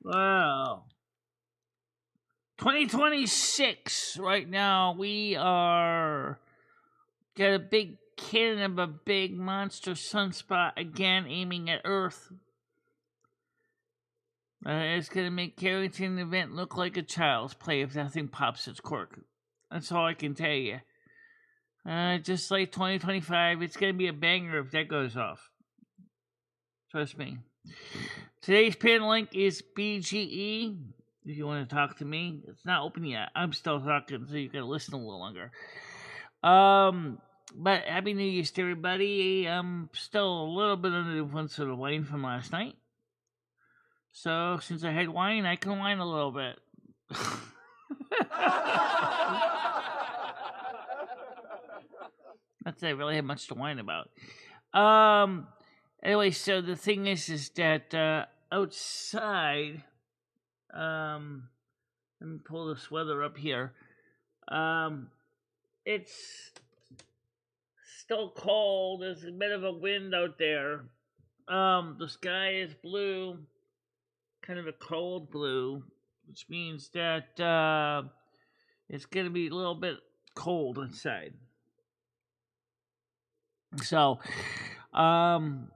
Wow. 2026. Right now, we are got a big cannon of a big monster sunspot again aiming at Earth. It's going to make Carrington event look like a child's play if that thing pops its cork. That's all I can tell you. Just like 2025, it's going to be a banger if that goes off. Trust me. Today's pin link is BGE. If you want to talk to me, it's not open yet. I'm still talking, so you got to listen a little longer. But Happy New Year's to everybody. I'm still a little bit under the influence of the wine from last night. So, since I had wine, I can whine a little bit. Not that I really have much to whine about. Anyway, so the thing is that outside, let me pull this weather up here. It's still cold. There's a bit of a wind out there. The sky is blue, kind of a cold blue, which means that it's going to be a little bit cold inside. So, I'm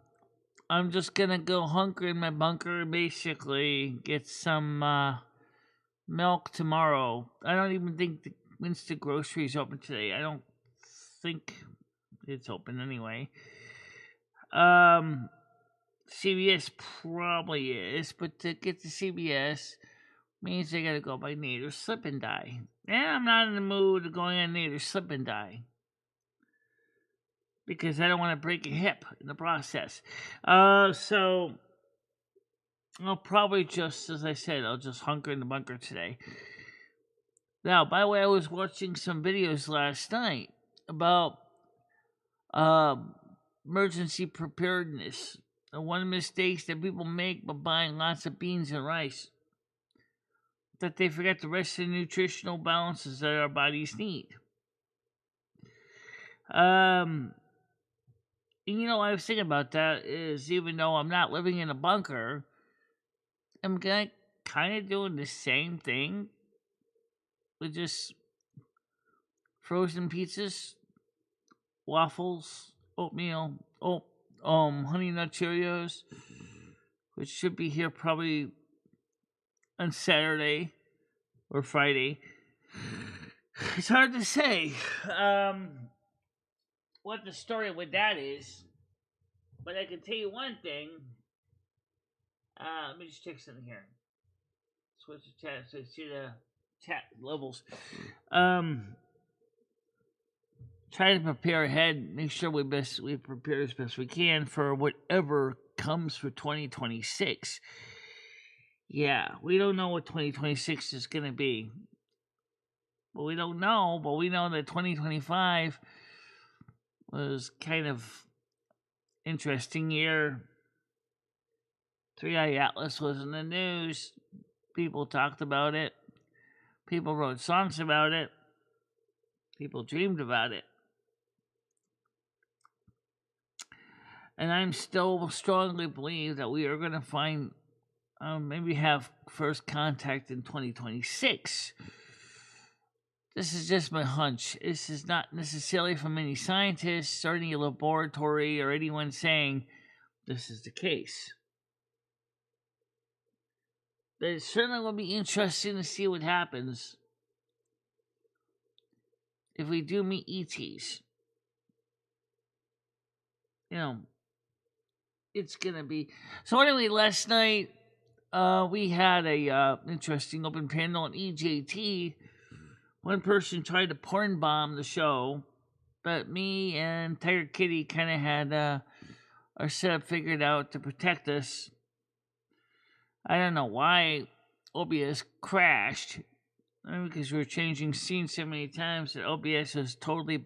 just going to go hunker in my bunker and basically get some milk tomorrow. I don't even think the Winston Grocery is open today. I don't think it's open anyway. CVS probably is, but to get to CVS means I gotta go by Nader Slip and Die. And I'm not in the mood of going on Nader Slip and Die because I don't want to break a hip in the process. So I'll probably just, as I said, I'll just hunker in the bunker today. Now, by the way, I was watching some videos last night about emergency preparedness. One of the mistakes that people make by buying lots of beans and rice, that they forget the rest of the nutritional balances that our bodies need. And I was thinking about that is even though I'm not living in a bunker, I'm kind of doing the same thing with just frozen pizzas, waffles, oatmeal, Honey Nut Cheerios, which should be here probably on Saturday or Friday. It's hard to say what the story with that is, but I can tell you one thing. Let me just check something here. Switch the chat so I see the chat levels. Try to prepare ahead. Make sure we prepare as best we can for whatever comes for 2026. Yeah, we don't know what 2026 is going to be. But we don't know, but we know that 2025 was kind of interesting year. 3i Atlas was in the news. People talked about it. People wrote songs about it. People dreamed about it. And I'm still strongly believe that we are going to find, maybe have first contact in 2026. This is just my hunch. This is not necessarily from any scientists or any laboratory or anyone saying this is the case. But it certainly will be interesting to see what happens if we do meet ETs. It's gonna be. So anyway, last night we had a interesting open panel on EJT. One person tried to porn bomb the show, but me and Tiger Kitty kind of had our setup figured out to protect us. I don't know why OBS crashed. Because we were changing scenes so many times that OBS is totally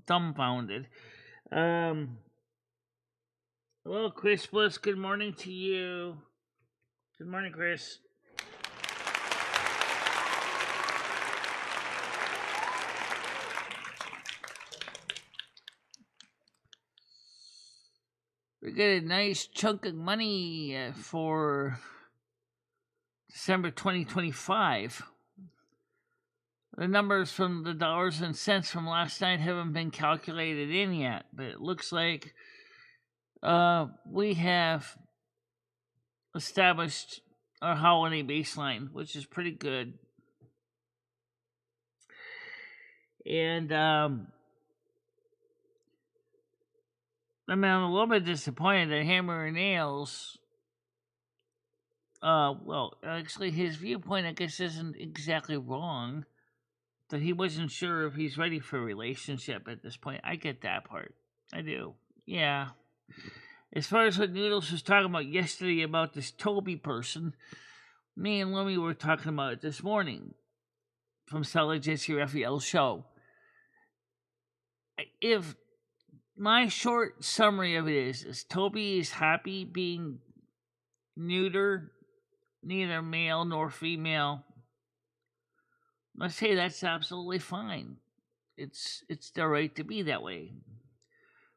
dumbfounded. Hello, Chris Bliss. Good morning to you. Good morning, Chris. We get a nice chunk of money for December 2025. The numbers from the dollars and cents from last night haven't been calculated in yet, but it looks like we have established our holiday baseline, which is pretty good. And I'm a little bit disappointed that Hammer and Nails. Well, actually, his viewpoint, I guess, isn't exactly wrong. That he wasn't sure if he's ready for a relationship at this point. I get that part. I do. Yeah. As far as what Noodles was talking about yesterday about this Toby person, me and Lumi were talking about it this morning from Stella Jesse Raphael's show. If my short summary of it is Toby is happy being neuter, neither male nor female, let's say that's absolutely fine. It's their right to be that way.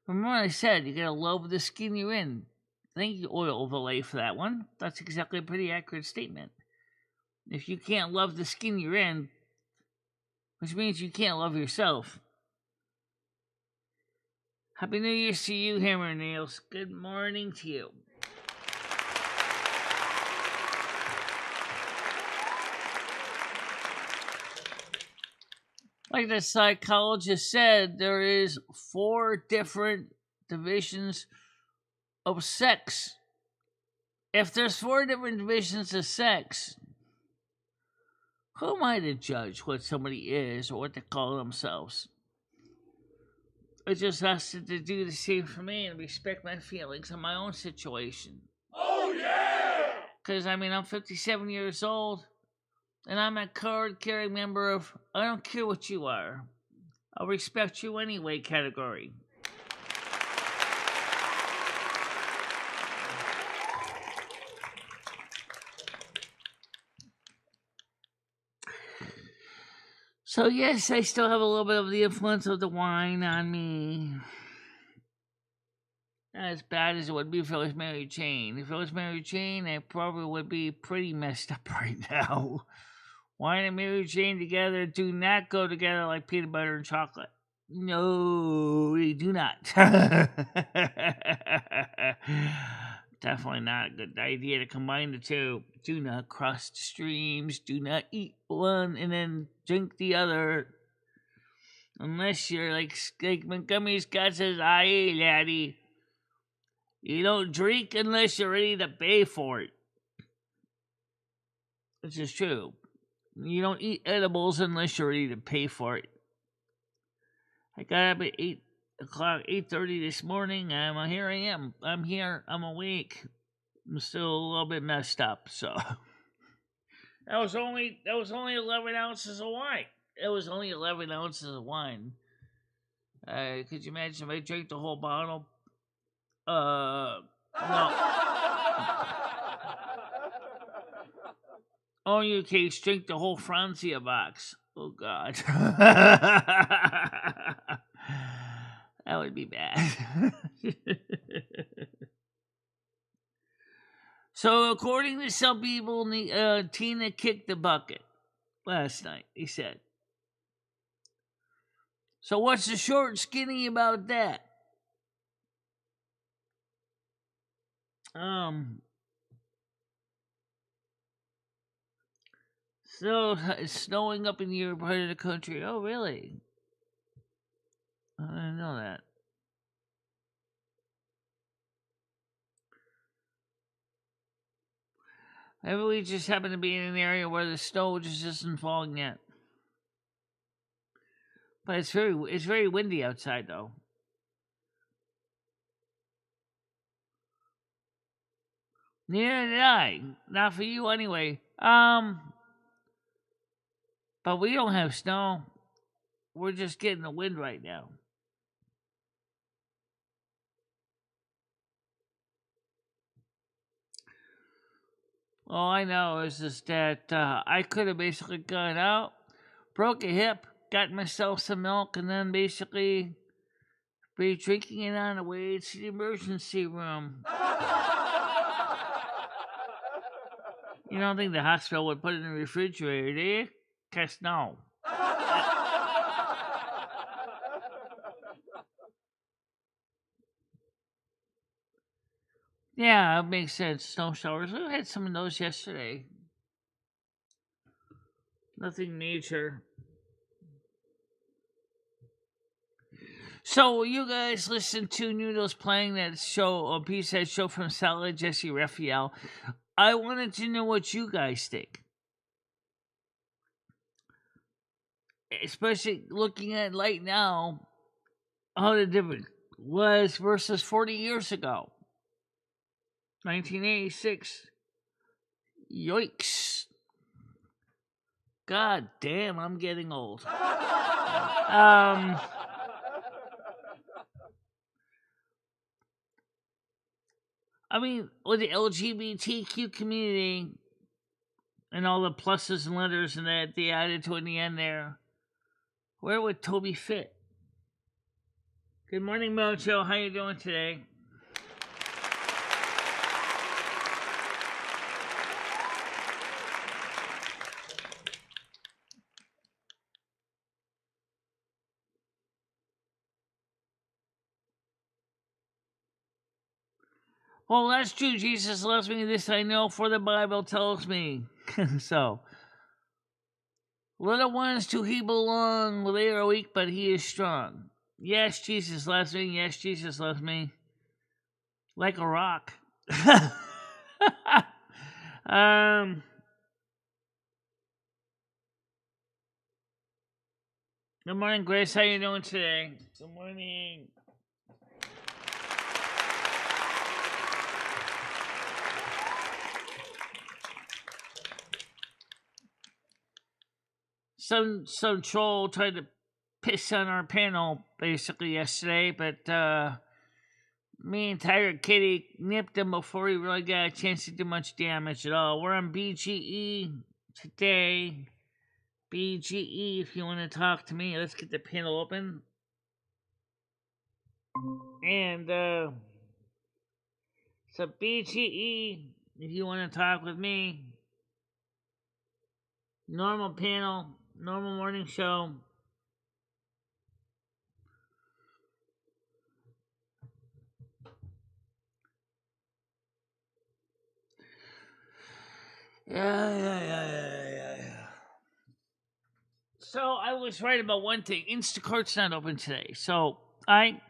Remember what I said, you gotta love the skin you're in. Thank you, Oil Valet, for that one. That's exactly a pretty accurate statement. If you can't love the skin you're in, which means you can't love yourself. Happy New Year's to you, Hammer and Nails. Good morning to you. Like the psychologist said, there is 4 different divisions of sex. If there's 4 different divisions of sex, who am I to judge what somebody is or what they call themselves? It just has to do the same for me and respect my feelings on my own situation. Oh, yeah! Because, I'm 57 years old, and I'm a card-carrying member of I don't care what you are, I'll respect you anyway category. So yes, I still have a little bit of the influence of the wine on me. Not as bad as it would be if I was Mary Jane. If I was Mary Jane, I probably would be pretty messed up right now. Wine and Mary Jane together do not go together like peanut butter and chocolate. No, they do not. Definitely not a good idea to combine the two. Do not cross the streams. Do not eat one and then drink the other. Unless you're like Montgomery Scott says, aye, laddie. You don't drink unless you're ready to pay for it. Which is true. You don't eat edibles unless you're ready to pay for it. I got up at 8 o'clock, 8:30 this morning. Here I am. I'm here. I'm awake. I'm still a little bit messed up. So that was only 11 ounces of wine. It was only 11 ounces of wine. Could you imagine if I drank the whole bottle? No. On your case, drink the whole Francia box. Oh, God. That would be bad. So, according to some people, Tina kicked the bucket last night, he said. So, what's the short and skinny about that? So, it's snowing up in your part of the country. Oh, really? I didn't know that. Maybe we just happen to be in an area where the snow just isn't falling yet. But it's very windy outside, though. Neither did I. Not for you, anyway. But we don't have snow. We're just getting the wind right now. All I know is just that I could have basically gone out, broke a hip, got myself some milk, and then basically be drinking it on the way to the emergency room. You don't think the hospital would put it in the refrigerator, do you? Guess no. Yeah, it makes sense. Snow showers. We had some of those yesterday. Nothing major. So you guys listen to Noodles playing that show, a piece of that show from Salad Jesse Raphael. I wanted to know what you guys think. Especially looking at light now, how the difference was versus 40 years ago. 1986. Yikes. God damn, I'm getting old. I mean, with the LGBTQ community and all the pluses and letters and that they added to in the end there, where would Toby fit? Good morning, Mojo. How you doing today? Well, that's true. Jesus loves me. This I know, for the Bible tells me. So, little ones to he belong. Well, they are weak, but he is strong. Yes, Jesus loves me. Yes, Jesus loves me. Like a rock. Good morning, Grace. How you doing today? Good morning. Some troll tried to piss on our panel basically yesterday, but me and Tiger Kitty nipped him before he really got a chance to do much damage at all. We're on BGE today. BGE, if you want to talk to me, let's get the panel open. And so BGE, if you want to talk with me, normal panel, normal morning show. Yeah. So I was right about one thing. Instacart's not open today. So I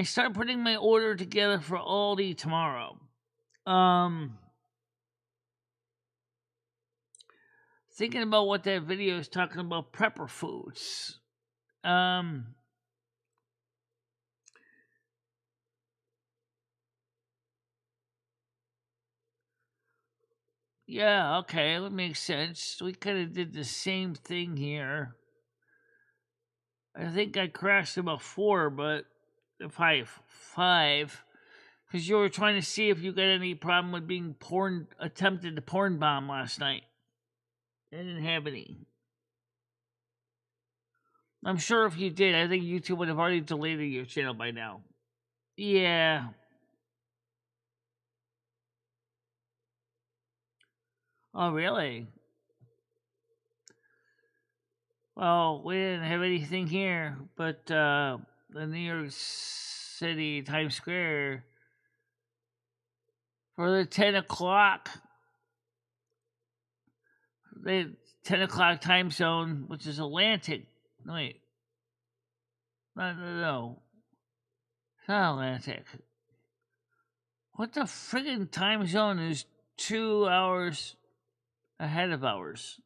start putting my order together for Aldi tomorrow. Thinking about what that video is talking about, prepper foods. Yeah, okay, that makes sense. We kind of did the same thing here. I think I crashed about 4, but five, because you were trying to see if you got any problem with being attempted to porn bomb last night. I didn't have any. I'm sure if you did, I think YouTube would have already deleted your channel by now. Yeah. Oh, really? Well, we didn't have anything here, but the New York City Times Square for the 10 o'clock. The 10 o'clock time zone, which is Atlantic. Wait. No. It's not Atlantic. What the friggin' time zone is 2 hours ahead of ours?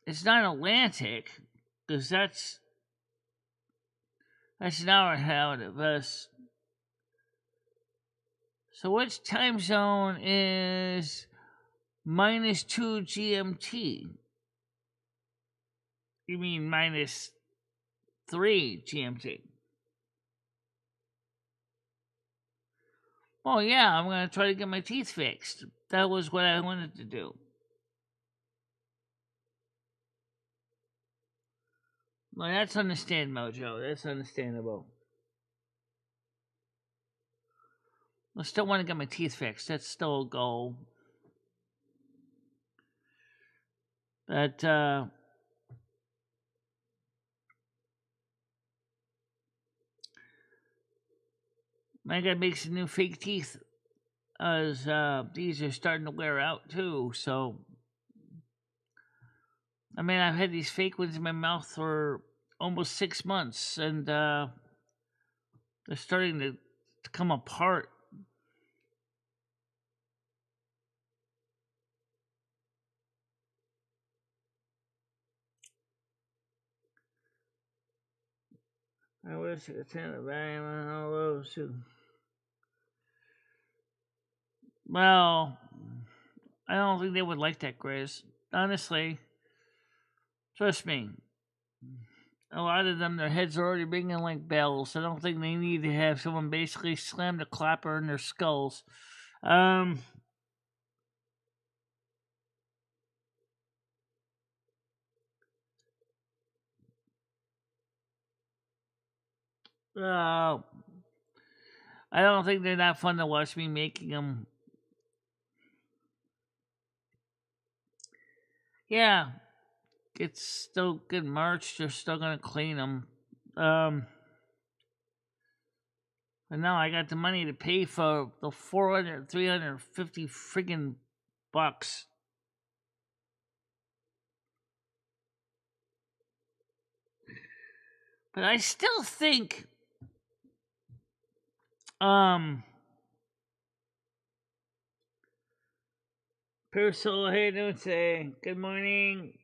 It's not Atlantic, because that's an hour ahead of us. So which time zone is -2 GMT? You mean -3 GMT? Oh yeah, I'm gonna try to get my teeth fixed. That was what I wanted to do. Well, that's understandable, Mojo. That's understandable. I still want to get my teeth fixed. That's still a goal. But I gotta make some new fake teeth, as these are starting to wear out too. So, I mean, I've had these fake ones in my mouth for almost 6 months, and they're starting to come apart. I wish I could turn the volume on all those too. Well, I don't think they would like that, Grizz. Honestly, trust me. A lot of them, their heads are already ringing like bells. I don't think they need to have someone basically slam the clapper in their skulls. Well, I don't think they're that fun to watch me making them. Yeah, it's still good merch. They're still gonna clean them. But now I got the money to pay for the 400, 350 friggin' bucks. But I still think, Persil, how you doing today? Good morning.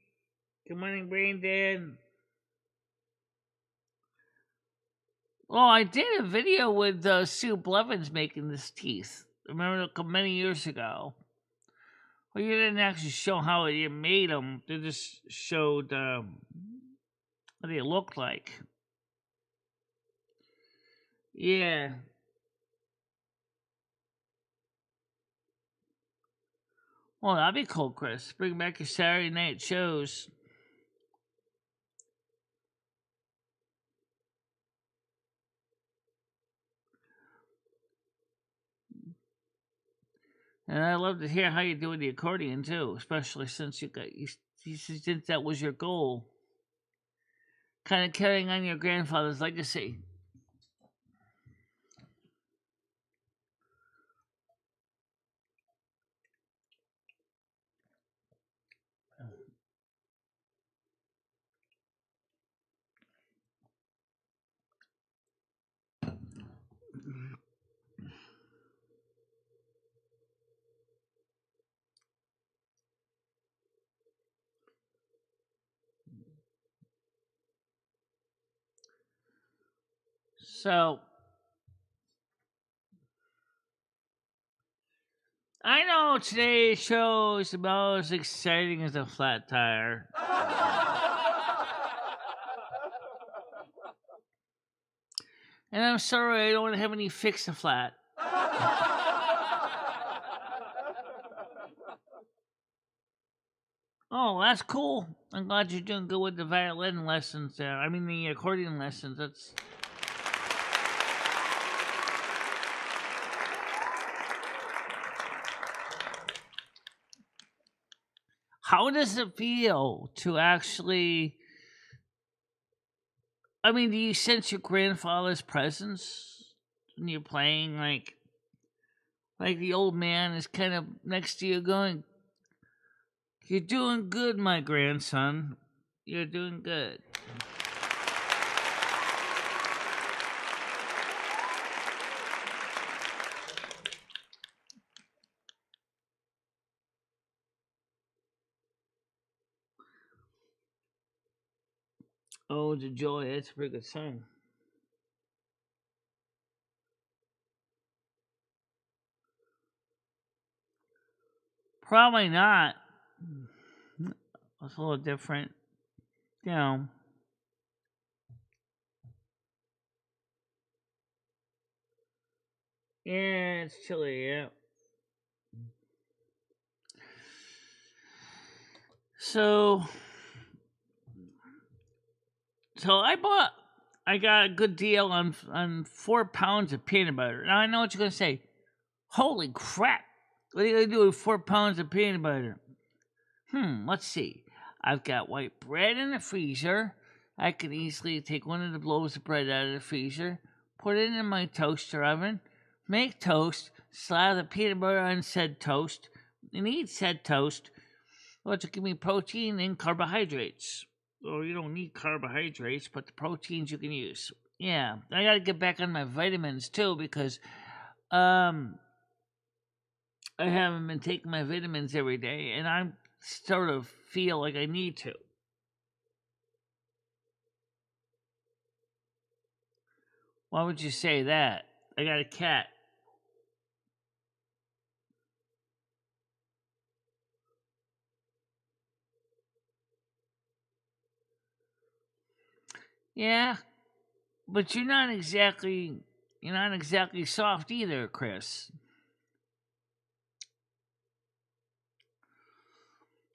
Good morning, Brain Dad. Oh, I did a video with Sue Blevins making this teeth. Remember many years ago. Well, you didn't actually show how you made them. They just showed what they looked like. Yeah. Well, that'd be cool, Chris. Bring back your Saturday night shows. And I'd love to hear how you do with the accordion too, especially since since that was your goal. Kind of carrying on your grandfather's legacy. So, I know today's show is about as exciting as a flat tire. And I'm sorry I don't have any fix a flat. Oh, that's cool. I'm glad you're doing good with the violin lessons there. I mean, the accordion lessons. That's. How does it feel to actually. I mean, do you sense your grandfather's presence when you're playing? Like the old man is kind of next to you going, "You're doing good, my grandson. You're doing good." Oh, the joy. That's a pretty good song. Probably not. It's a little different. You know. Yeah, it's chilly, yeah. So I got a good deal on 4 pounds of peanut butter. Now I know what you're gonna say. Holy crap! What are you gonna do with 4 pounds of peanut butter? Let's see. I've got white bread in the freezer. I can easily take one of the loaves of bread out of the freezer, put it in my toaster oven, make toast, slap the peanut butter on said toast, and eat said toast, which will give me protein and carbohydrates. Well, you don't need carbohydrates, but the proteins you can use. Yeah, I gotta get back on my vitamins too because I haven't been taking my vitamins every day, and I sort of feel like I need to. Why would you say that? I got a cat. Yeah, but you're not exactly soft either, Chris.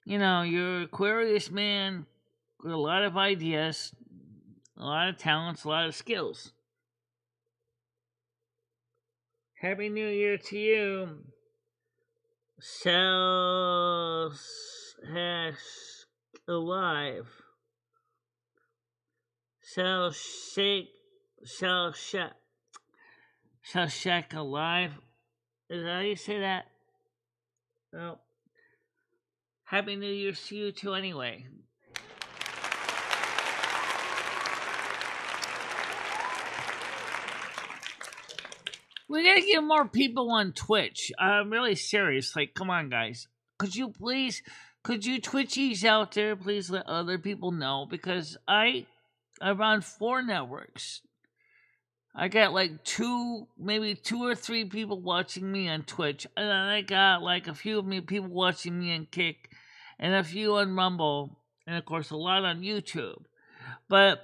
You know, you're a Aquarius man with a lot of ideas, a lot of talents, a lot of skills. Happy New Year to you. Cells has alive. Cell shake. Cell shack. Cell shack alive. Is that how you say that? Well, Happy New Year to you too anyway. We gotta get more people on Twitch. I'm really serious. Like, come on, guys. Could you Twitchies out there, please let other people know? Because I run 4 networks. I got like maybe 2 or 3 people watching me on Twitch. And then I got like a few people watching me on Kick. And a few on Rumble. And of course, a lot on YouTube. But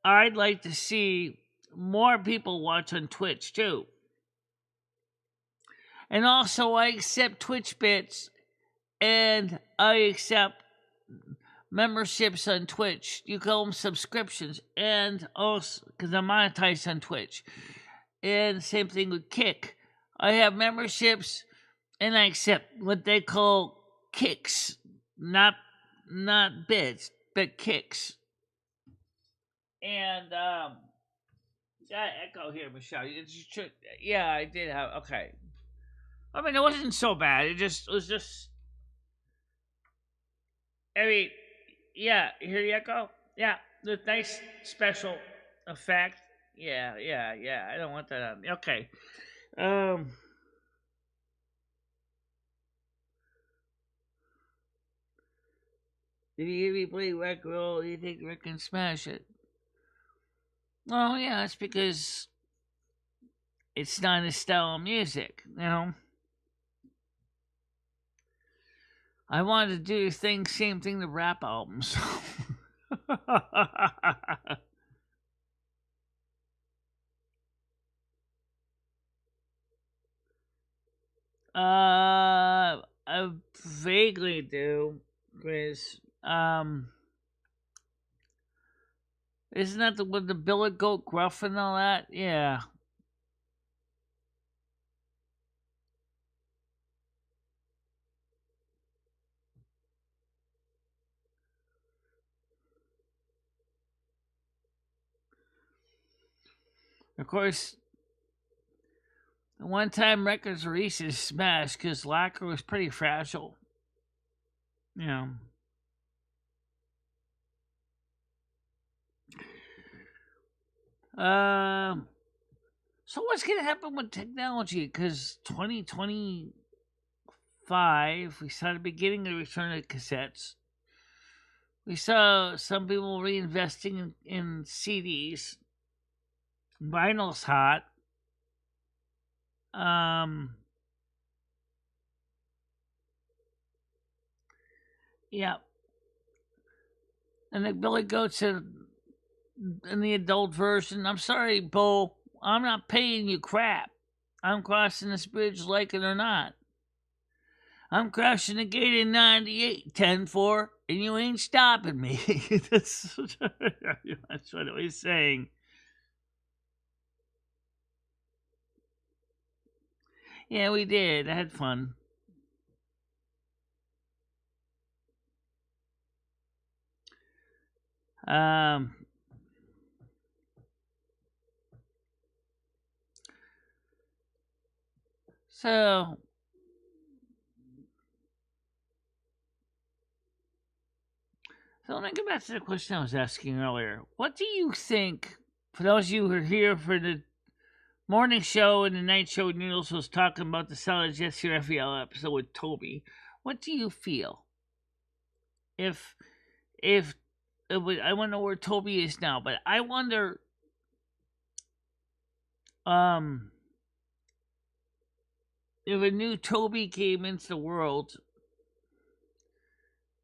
I'd like to see more people watch on Twitch too. And also, I accept Twitch bits, and I accept memberships on Twitch. You call them subscriptions, and also because I'm monetized on Twitch. And same thing with Kick. I have memberships, and I accept what they call kicks, not bits, but kicks. And got echo here, Michelle. Yeah, I did have. Okay. I mean, it wasn't so bad. It was just. I mean, yeah. You hear the echo? Yeah, the nice special effect. Yeah. I don't want that on. Okay. Did you hear me play Wreck Roll? Do you think Rick can smash it? Well, yeah, it's because it's not his style of music, you know. I wanted to do the same thing to rap albums. I vaguely do, Chris. Isn't that with the billy goat gruff and all that? Yeah. Of course, one time records releases smashed because lacquer was pretty fragile. You know. So what's gonna happen with technology? Because 2025, we saw the beginning of the return of cassettes. We saw some people reinvesting in CDs. Vinyl's hot. Yeah. And the Billy Goat said in the adult version, I'm sorry, Bo, I'm not paying you crap. I'm crossing this bridge like it or not. I'm crashing the gate in 98, 10-4, and you ain't stopping me. That's what it was saying. Yeah, we did. I had fun. Um, so let me go back to the question I was asking earlier. What do you think, for those of you who are here for the morning show and the night show, Noodles was talking about the Solid Jesse Raphael episode with Toby. What do you feel if I want to know where Toby is now, but I wonder, um, if a new Toby came into the world,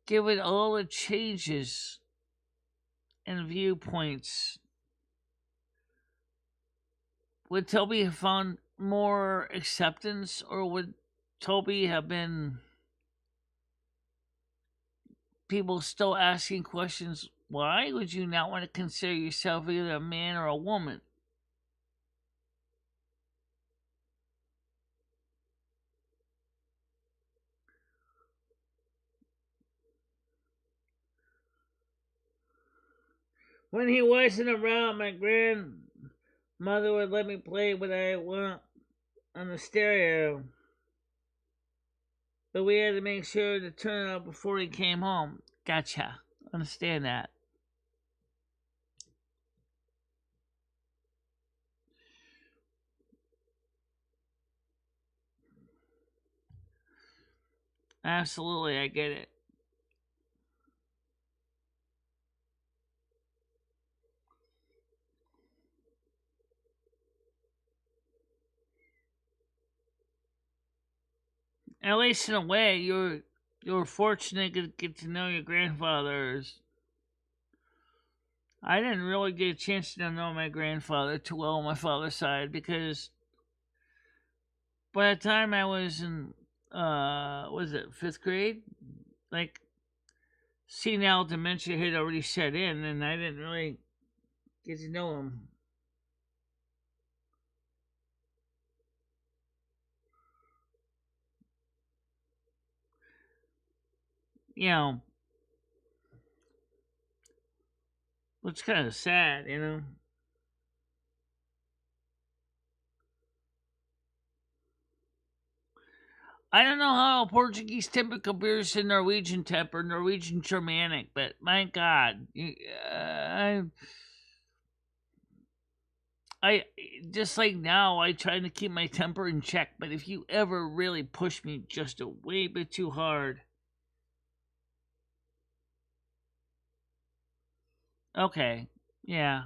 given all the changes and viewpoints, would Toby have found more acceptance, or would Toby have been people still asking questions? Why would you not want to consider yourself either a man or a woman? When he wasn't around, my grandmother would let me play what I want on the stereo, but we had to make sure to turn it up before he came home. Gotcha. Understand that. Absolutely, I get it. At least in a way, you're fortunate to get to know your grandfathers. I didn't really get a chance to know my grandfather too well on my father's side because by the time I was in was it 5th grade, like senile dementia had already set in, and I didn't really get to know him. You know, it's kind of sad, you know. I don't know how Portuguese temper compares to Norwegian temper, Norwegian Germanic, but my God, I just like now I try to keep my temper in check, but if you ever really push me just a wee bit too hard, okay, yeah,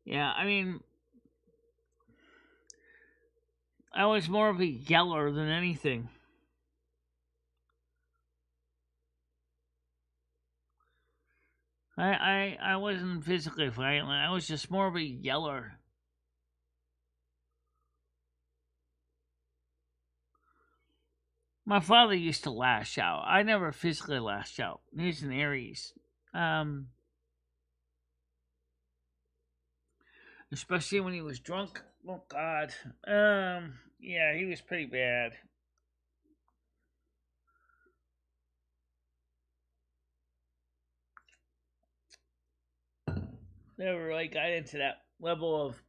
yeah. I mean, I was more of a yeller than anything. I wasn't physically violent. I was just more of a yeller. My father used to lash out. I never physically lashed out. He's an Aries. Um, Especially when he was drunk. Oh God. Yeah, he was pretty bad. Never really got into that level of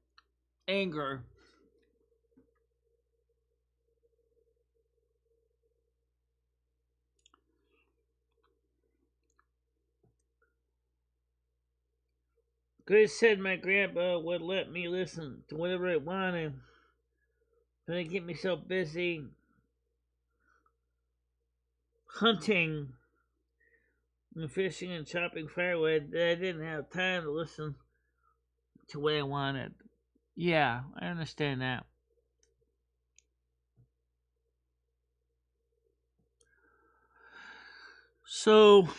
anger. Chris said my grandpa would let me listen to whatever I wanted, but I get me so busy hunting and fishing and chopping firewood that I didn't have time to listen to what I wanted. Yeah, I understand that. So, of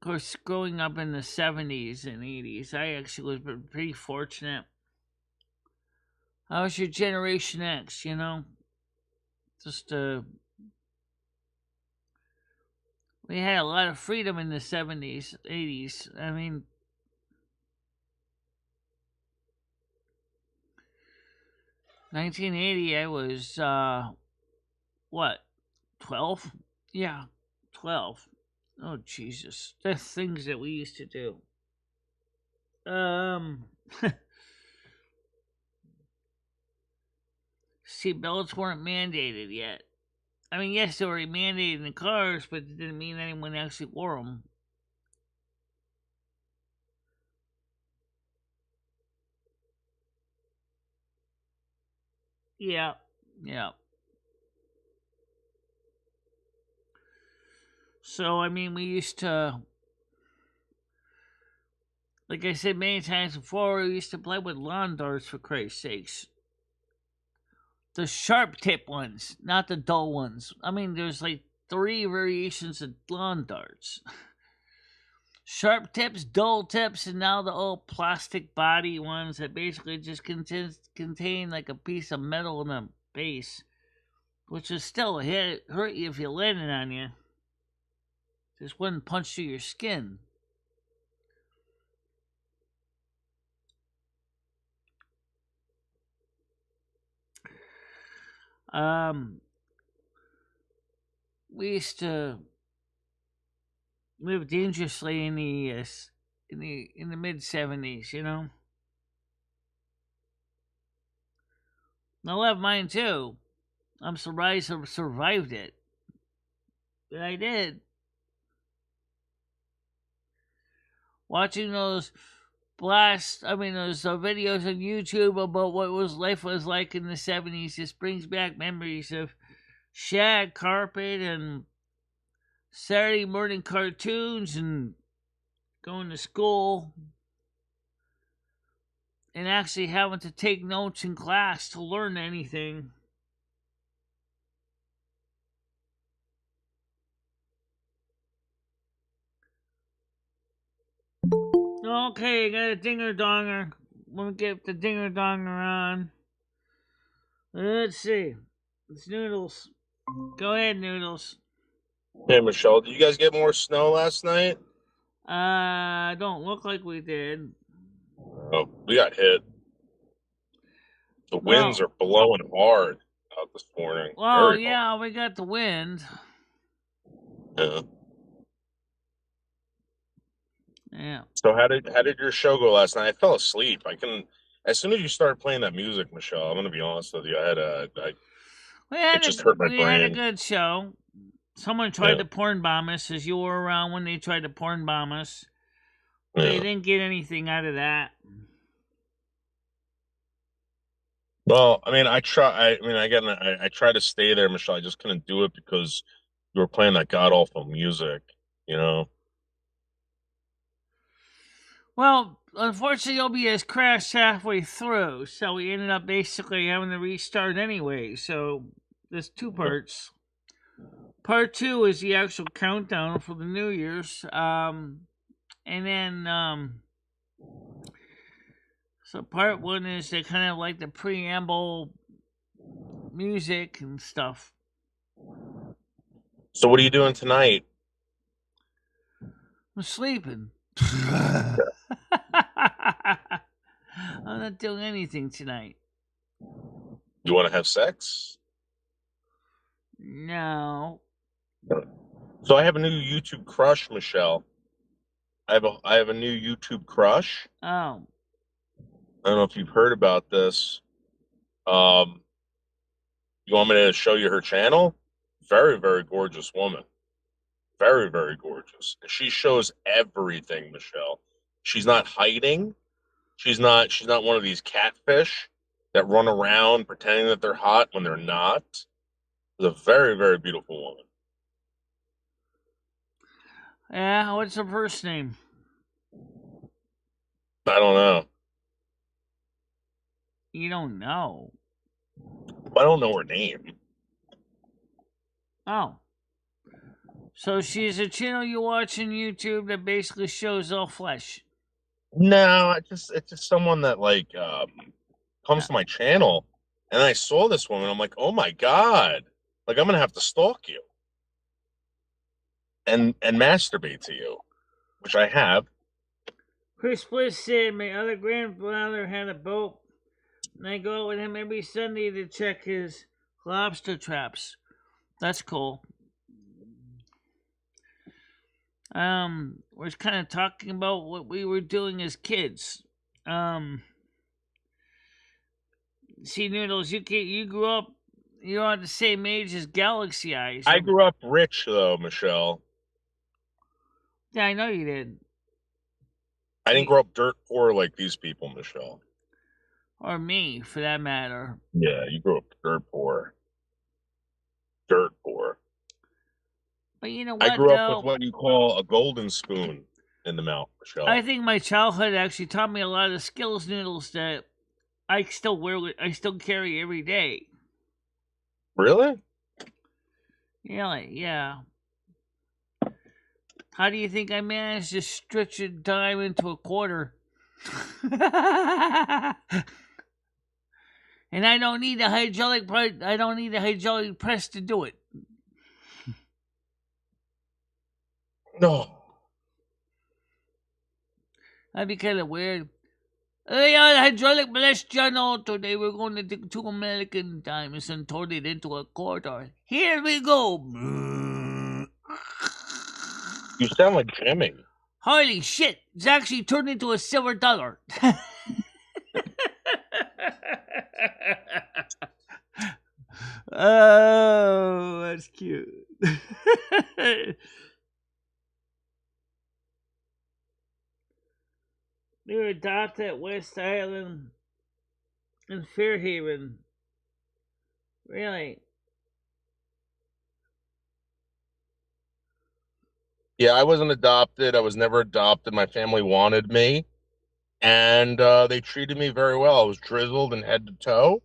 course, growing up in the 70s and 80s, I actually was pretty fortunate. I was your Generation X, you know? Just We had a lot of freedom in the 70s, 80s. I mean, 1980, I was, what, 12? Yeah, 12. Oh, Jesus. The things that we used to do. Seatbelts weren't mandated yet. I mean, yes, they were mandated in the cars, but it didn't mean anyone actually wore them. Yeah, yeah. So, I mean, we used to, like I said many times before, we used to play with lawn darts, for Christ's sakes. The sharp tip ones, not the dull ones. I mean, there's like 3 variations of lawn darts. Sharp tips, dull tips, and now the old plastic body ones that basically just contain like a piece of metal in the base, which is still hurt you if you landed on you. Just wouldn't punch through your skin. We used to live dangerously in the mid-70s, you know. I love mine too. I'm surprised I survived it, but I did. Watching those those videos on YouTube about what life was like in the 70s just brings back memories of shag carpet and Saturday morning cartoons and going to school and actually having to take notes in class to learn anything. Okay, got a dinger donger. Let me get the dinger donger on. Let's see. It's Noodles. Go ahead, Noodles. Hey, Michelle, did you guys get more snow last night? Don't look like we did. Oh, we got hit. The winds Well, are blowing hard out this morning. well, Very hard. yeah, we got the wind. Yeah. Yeah. So how did your show go last night? I fell asleep. As soon as you started playing that music, Michelle, I'm gonna be honest with you. It just hurt my We had a brain. good show. Someone tried Yeah. to porn bomb us as you were around when they tried to porn bomb us. They Yeah. didn't get anything out of that. Well, I mean, I tried to stay there, Michelle. I just couldn't do it because you were playing that god awful music. You know. Well, unfortunately, OBS crashed halfway through, so we ended up basically having to restart anyway. So there's 2 parts. Part 2 is the actual countdown for the New Year's. And then so part 1 is the kind of like the preamble music and stuff. So what are you doing tonight? I'm sleeping. I'm not doing anything tonight. You want to have sex? No. So I have a new YouTube crush, Michelle. I have a new YouTube crush. Oh. I don't know if you've heard about this. Um, you want me to show you her channel? Very, very gorgeous woman. Very, very gorgeous. And she shows everything, Michelle. She's not hiding. She's not one of these catfish that run around pretending that they're hot when they're not. She's a very, very beautiful woman. Yeah, what's her first name? I don't know. You don't know. I don't know her name. Oh. So she's a channel you watch on YouTube that basically shows all flesh. No, it's just someone that comes Uh, to my channel, and I saw this woman. I'm like, oh my god, like I'm gonna have to stalk you. and masturbate to you, which I have. Chris Bliss said my other grandfather had a boat, and I go out with him every Sunday to check his lobster traps. That's cool. We're kind of talking about what we were doing as kids. See, Noodles, you grew up, you're at the same age as Galaxy Eyes. I grew up rich, though, Michelle. Yeah, I know you did. I didn't grow up dirt poor like these people, Michelle. Or me, for that matter. Yeah, you grew up dirt poor. Dirt poor. But you know what, I grew up with what you call a golden spoon in the mouth, Michelle. I think my childhood actually taught me a lot of skills, Noodles, that I still carry every day. Really? Yeah. How do you think I managed to stretch a dime into a quarter? And I don't need a hydraulic press to do it. No. That'd be kind of weird. Hey, hydraulic press channel. Today we're going to take 2 American dimes and turn it into a quarter. Here we go. You sound like Jimmy. Holy shit! It's actually turned into a silver dollar. Oh, that's cute. They were adopted at West Island in Fairhaven. Really? Yeah, I wasn't adopted. I was never adopted. My family wanted me, and they treated me very well. I was drizzled in head to toe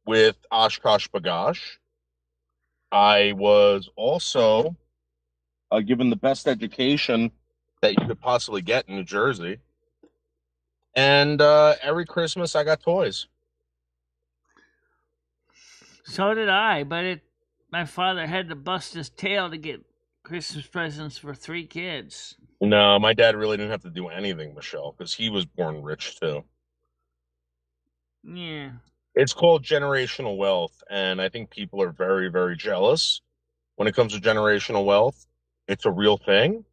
with Oshkosh Bagosh. I was also given the best education that you could possibly get in New Jersey. And every Christmas, I got toys. So did I, but my father had to bust his tail to get Christmas presents for 3 kids. No, my dad really didn't have to do anything, Michelle, because he was born rich too. Yeah. It's called generational wealth, and I think people are very, very jealous when it comes to generational wealth. It's a real thing,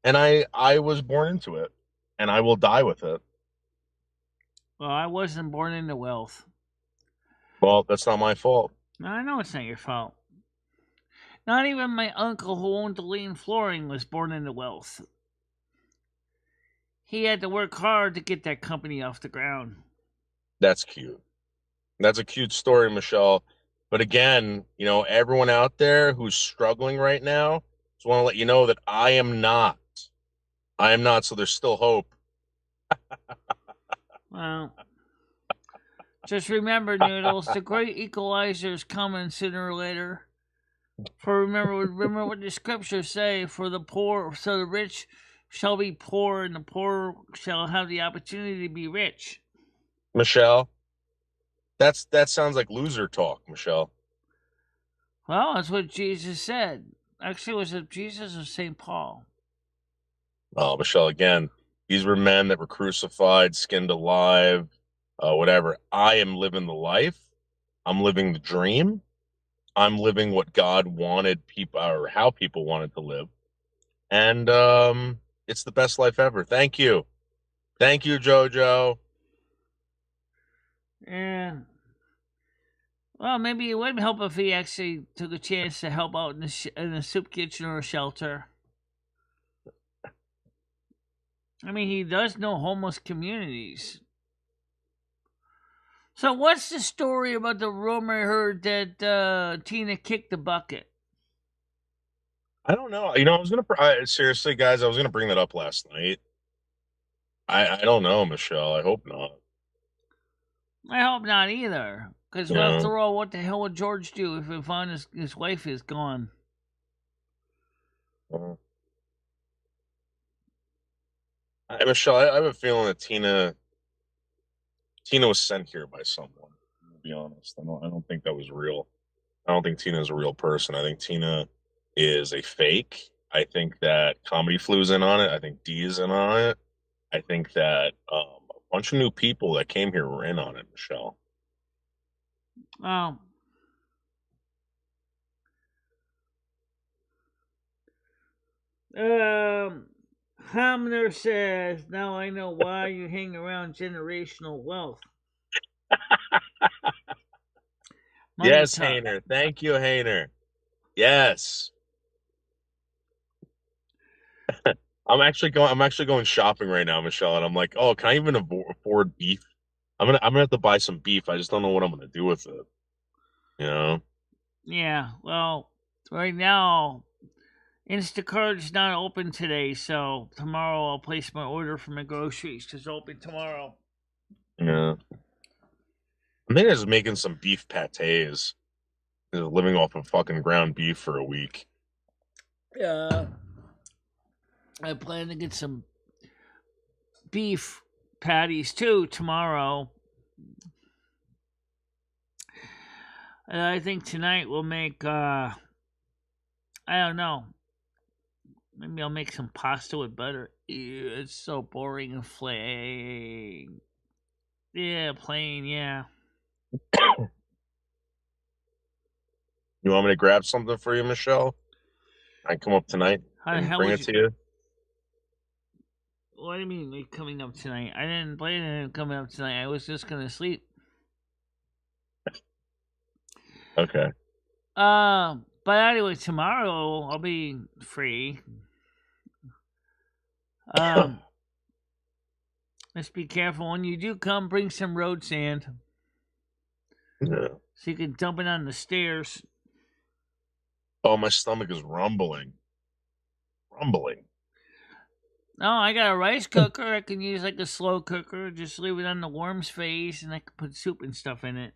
and I was born into it, and I will die with it. Well, I wasn't born into wealth. Well, that's not my fault. No, I know it's not your fault. Not even my uncle who owned the Lean Flooring was born into wealth. He had to work hard to get that company off the ground. That's cute. That's a cute story, Michelle. But again, everyone out there who's struggling right now, just want to let you know that I am not. I am not, so there's still hope. Well, just remember, Noodles, the great equalizer is coming sooner or later. For remember what the scriptures say: for the poor, so the rich shall be poor, and the poor shall have the opportunity to be rich. Michelle, that sounds like loser talk, Michelle. Well, that's what Jesus said. Actually, was it Jesus or St. Paul? Oh, Michelle, again, these were men that were crucified, skinned alive, whatever. I am living the life. I'm living the dream. I'm living what God wanted people, or how people wanted to live. And it's the best life ever. Thank you. Thank you, JoJo. Yeah. Well, maybe it would help if he actually took a chance to help out in a soup kitchen or a shelter. I mean, he does know homeless communities. So, what's the story about the rumor I heard that Tina kicked the bucket? I don't know. I was gonna seriously, guys. I was gonna bring that up last night. I don't know, Michelle. I hope not. I hope not either. Because after all, what the hell would George do if he found his wife is gone? Michelle, I have a feeling that Tina was sent here by someone. To be honest, I don't think that was real. I don't think Tina is a real person. I think Tina is a fake, I think that Comedy Flu's in on it. I think D is in on it. I think that a bunch of new people that came here were in on it, Michelle. Oh. Hamner says, now I know why you hang around generational wealth. Money Yes, talk. Hainer. Thank you, Hainer. Yes. I'm actually going shopping right now, Michelle, and I'm like, oh, can I even afford beef? I'm gonna have to buy some beef. I just don't know what I'm gonna do with it. You know? Yeah, well, right now, Instacart's not open today, so tomorrow I'll place my order for my groceries because it's open tomorrow. Yeah. I'm thinking of just making some beef pates. Just living off of fucking ground beef for a week. Yeah. I plan to get some beef patties too tomorrow. And I think tonight we'll make, I don't know, maybe I'll make some pasta with butter. Ew, it's so boring and plain. Yeah, plain, yeah. You want me to grab something for you, Michelle? I can come up tonight How the and hell bring would it you? to you. What do you mean, like coming up tonight? I didn't plan on coming up tonight. I was just gonna sleep. Okay. But anyway, tomorrow I'll be free. Um, let's be careful when you do come. Bring some road sand Yeah. so you can dump it on the stairs. Oh, my stomach is rumbling. Rumbling. No, I got a rice cooker. I can use like a slow cooker. Just leave it on the worm's face, and I can put soup and stuff in it.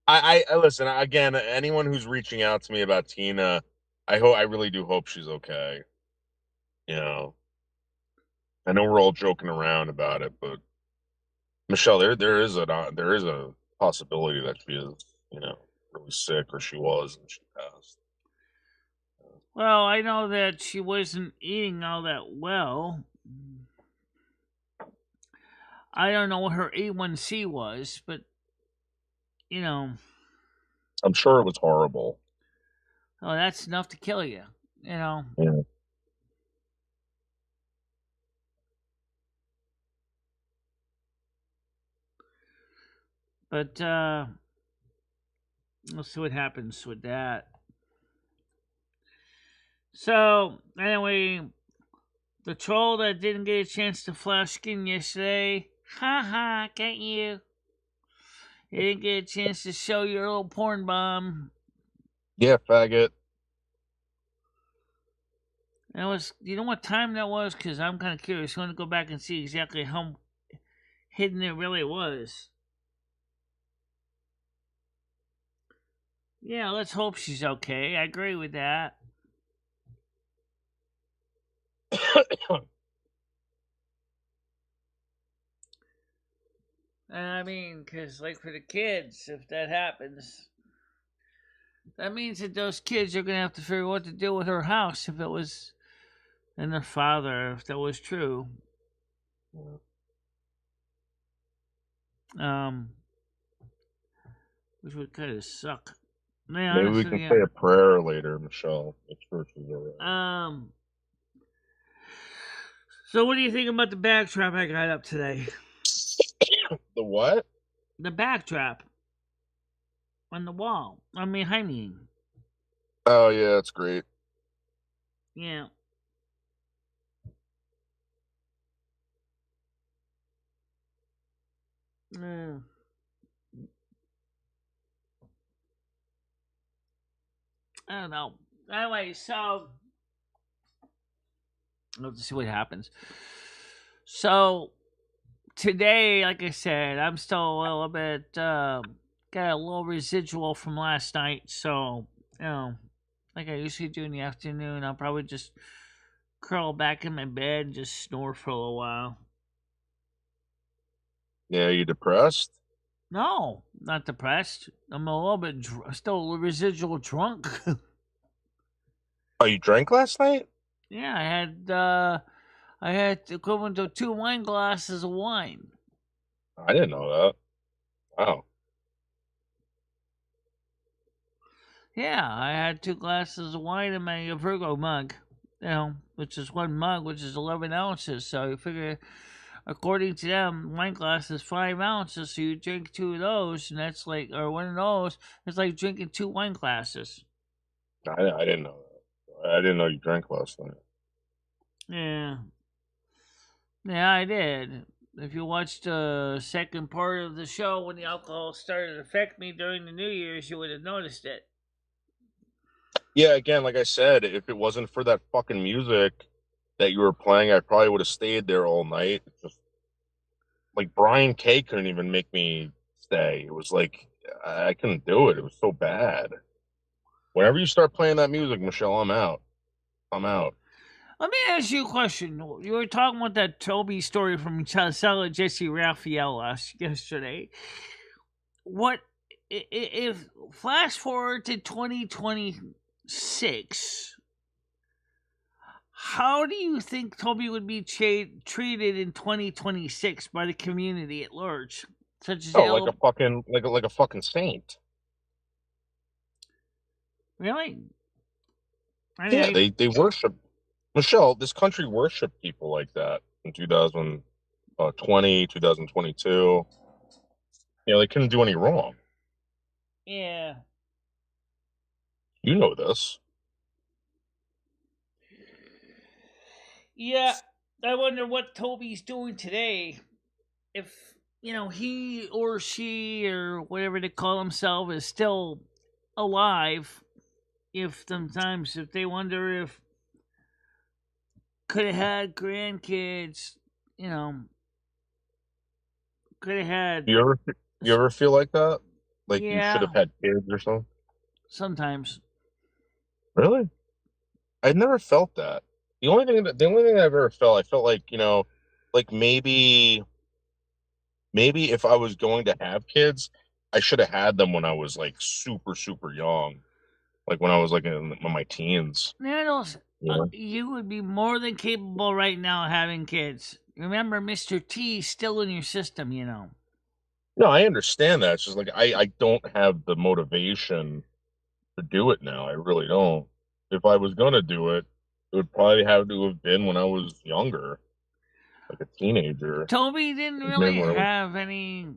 I listen again. Anyone who's reaching out to me about Tina, I really do hope she's okay. You know, I know we're all joking around about it, but Michelle, there is a possibility that she is, you know, really sick or she was and she passed. Well, I know that she wasn't eating all that well. I don't know what her A1C was, but you know, I'm sure it was horrible. oh, that's enough to kill you. You know, Yeah. but we'll see what happens with that. So anyway, the troll that didn't get a chance to flash skin yesterday, haha, can't you? You didn't get a chance to show your little porn bomb. Yeah, faggot. And it was, you know what time that was? Because I'm kind of curious. I want to go back and see exactly how hidden it really was. Yeah, let's hope she's okay. I agree with that. And I mean, because, like, for the kids, if that happens, that means that those kids are going to have to figure out what to do with her house if it was, and their father, if that was true. Um, which would kind of suck. Man, Maybe we honestly, can yeah. say a prayer later, Michelle. Make sure she's all right. So what do you think about the bag trap I got up today? The what? The bag trap on the wall. I mean. Oh yeah, it's great. Yeah. Mm. I don't know. Anyway, so let's see what happens. So today, like I said, I'm still a little bit got a little residual from last night. So like I usually do in the afternoon, I'll probably just curl back in my bed and just snore for a little while. Yeah, you depressed? No, not depressed. I'm a little bit still residual drunk. Oh, you drank last night? Yeah, I had the equivalent of 2 wine glasses of wine. I didn't know that. Wow. Yeah, I had 2 glasses of wine in my Virgo mug, which is one mug, which is 11 ounces. So you figure, according to them, wine glass is 5 ounces. So you drink two of those, and that's like, or one of those, it's like drinking 2 wine glasses. I didn't know that. I didn't know you drank last night. Yeah. Yeah, I did. If you watched the second part of the show when the alcohol started to affect me during the New Year's, you would have noticed it. Yeah, again, like I said, if it wasn't for that fucking music that you were playing, I probably would have stayed there all night. It's just like Brian K couldn't even make me stay. It was like I couldn't do it. It was so bad. Whenever you start playing that music, Michelle, I'm out. I'm out. Let me ask you a question. You were talking about that Toby story from Salad Jesse Raphael yesterday. What if flash forward to 2026? How do you think Toby would be treated in 2026 by the community at large, such as Oh, like a fucking like a fucking saint. Really? Yeah, they worship Michelle. This country worshiped people like that in 2020, 2022. You know, they couldn't do any wrong. Yeah. You know this. Yeah. I wonder what Toby's doing today. If he or she or whatever they call themselves is still alive. If sometimes if they wonder if could have had grandkids, could have had. You ever feel like that? Like you should Yeah, have had kids or something? sometimes. Really? I've never felt that. The only thing I've ever felt, I felt like, like maybe if I was going to have kids, I should have had them when I was like super, super young. Like when I was like in my teens. Nanos, You know? you would be more than capable right now of having kids. Remember, Mr. T is still in your system, No, I understand that. It's just like I don't have the motivation to do it now. I really don't. If I was gonna do it, it would probably have to have been when I was younger, like a teenager. Toby didn't Maybe really when I was have any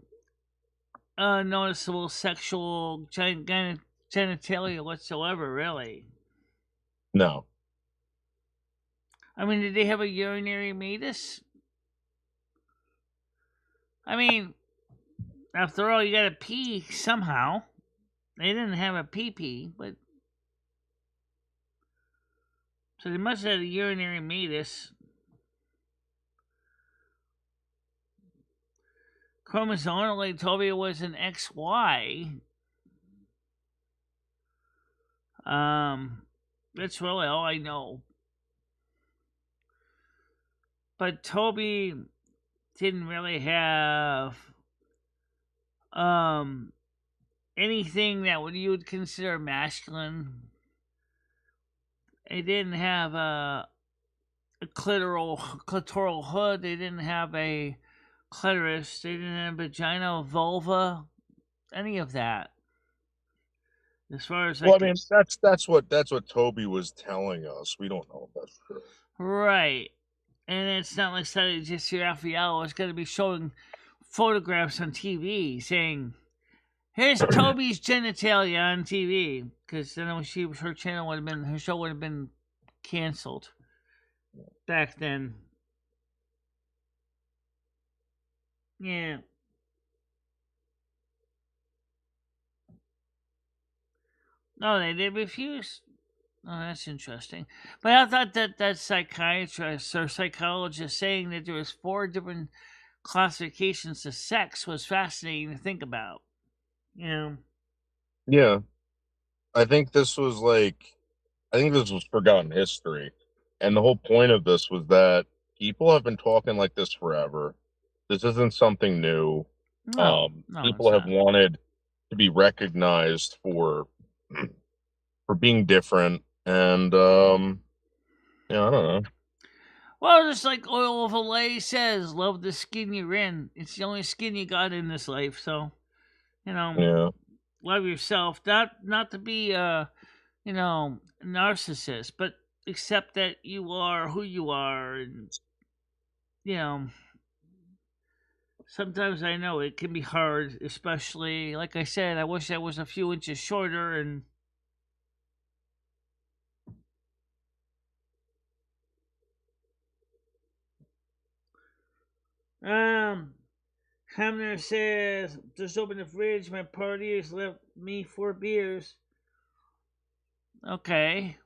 noticeable sexual genitalia whatsoever, really. no. I mean, did they have a urinary meatus? I mean, after all, you gotta pee somehow. They didn't have a pee pee, but. So they must have had a urinary meatus. Chromosomally, Toby was an XY. That's really all I know. But Toby didn't really have um anything that you would consider masculine. They didn't have a clitoral hood. They didn't have a clitoris. They didn't have vagina, vulva, any of that. As far as Well, I mean, that's what Toby was telling us. We don't know if that's true. right. And it's not like Saturday just Raphael is going to be showing photographs on TV saying, "Here's Toby's genitalia on TV," because then her channel would have been, her show would have been canceled back then. Yeah. No, they did refuse. Oh, that's interesting. But I thought that psychiatrist or psychologist saying that there was 4 different classifications of sex was fascinating to think about. Yeah, I think this was like, I think this was forgotten history, and the whole point of this was that people have been talking like this forever. This isn't something new. No, it's People have not. wanted to be recognized for being different, and yeah, I don't know. Well, just like Oil of Olay says, love the skin you're in. It's the only skin you got in this life. So, you know, Yeah, love yourself. Not to be narcissist, but accept that you are who you are, and you know, sometimes I know it can be hard, especially like I said, I wish I was a few inches shorter and Hamner says, just open the fridge, my party has left me 4 beers. Okay.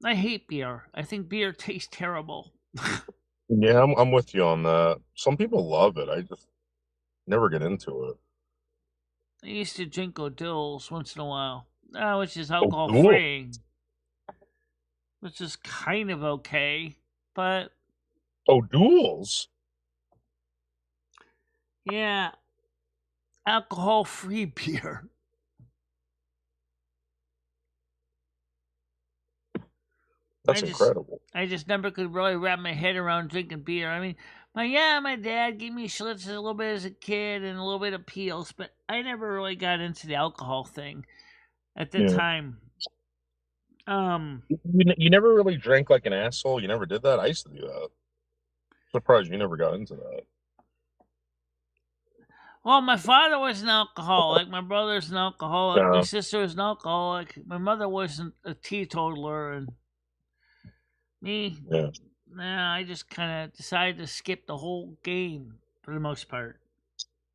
I hate beer. I think beer tastes terrible. yeah, I'm with you on that. Some people love it. I just never get into it. I used to drink O'Dills once in a while, which is Oh, alcohol dual. free, which is kind of okay. But Oh, duels. yeah, alcohol free beer. I That's just incredible. I just never could really wrap my head around drinking beer. I mean, my dad gave me Schlitz a little bit as a kid and a little bit of Peels, but I never really got into the alcohol thing at the Yeah. time. Um, You never really drank like an asshole. You never did that. I used to do that. Surprised you never got into that. well, my father was an alcoholic. My brother's an alcoholic. My Yeah. sister was an alcoholic. My mother wasn't a teetotaler, and me, Yeah. nah, I just kind of decided to skip the whole game for the most part.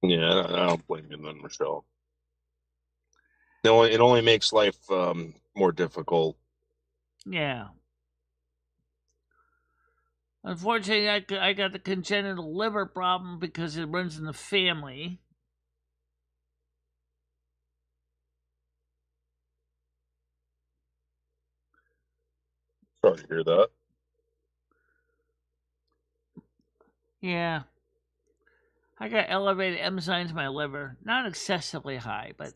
Yeah. I don't blame you then, Michelle. It only makes life more difficult. Yeah. Unfortunately, I got the congenital liver problem because it runs in the family. Sorry to hear that. Yeah. I got elevated enzymes in my liver. Not excessively high, but.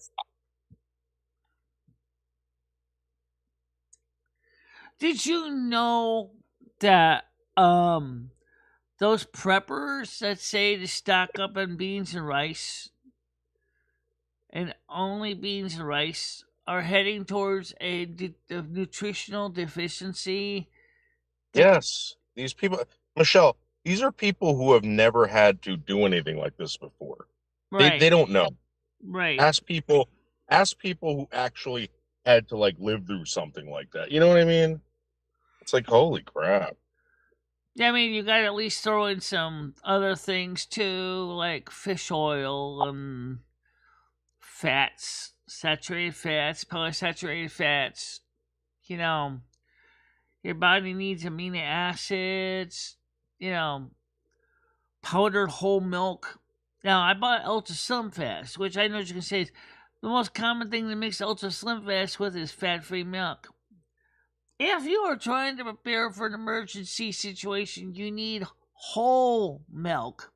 Did you know that those preppers that say to stock up on beans and rice and only beans and rice are heading towards a nutritional deficiency? Yes. These people, Michelle, these are people who have never had to do anything like this before. They Right, don't know. right. Ask people ask people who actually had to like live through something like that. You know what I mean? It's like holy crap. Yeah, I mean, you got to at least throw in some other things too, like fish oil and fats, saturated fats, polysaturated fats. You know, your body needs amino acids. You know, powdered whole milk. Now, I bought Ultra Slim Fast, which I know you can say is the most common thing to mix Ultra Slim Fast with is fat free milk. If you are trying to prepare for an emergency situation, you need whole milk.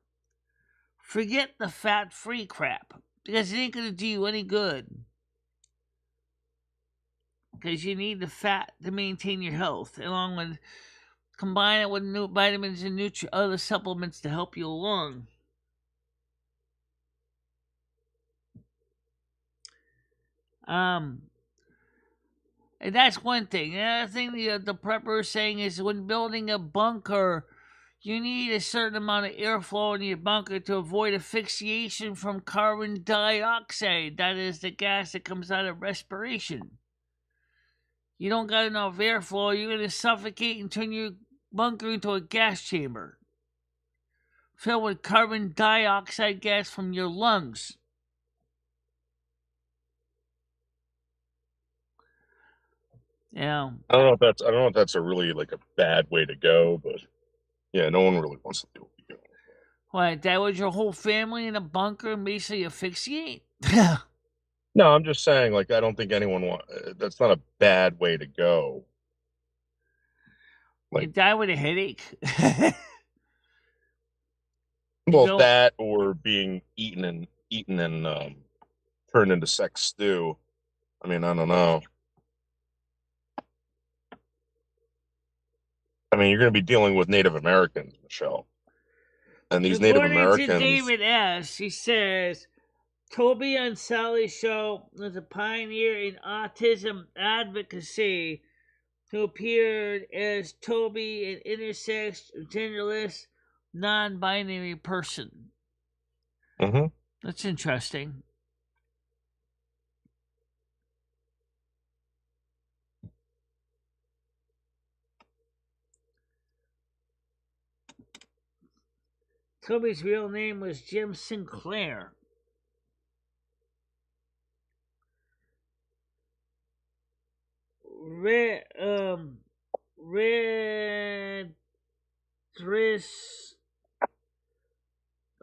Forget the fat free crap because it ain't going to do you any good. Because you need the fat to maintain your health, along with combine it with new vitamins and other supplements to help you along. Um, and that's one thing. Another thing the prepper is saying is when building a bunker, you need a certain amount of airflow in your bunker to avoid asphyxiation from carbon dioxide. That is the gas that comes out of respiration. You don't got enough airflow, you're going to suffocate and turn your bunker into a gas chamber filled with carbon dioxide gas from your lungs. Yeah. I don't know if that's a really like a bad way to go, but yeah, no one really wants to do it. What, that was your whole family in a bunker and basically asphyxiate? No, I'm just saying like I don't think anyone want that's not a bad way to go. You Like die with a headache. You well go, that or being eaten and turned into sex stew. I mean, I don't know. I mean, you're going to be dealing with Native Americans, Michelle. And these Native According to Americans... David S., he says, Toby on Sally's show was a pioneer in autism advocacy who appeared as Toby, an intersex, genderless, non-binary person. Mm-hmm. That's interesting. Toby's real name was Jim Sinclair. Redris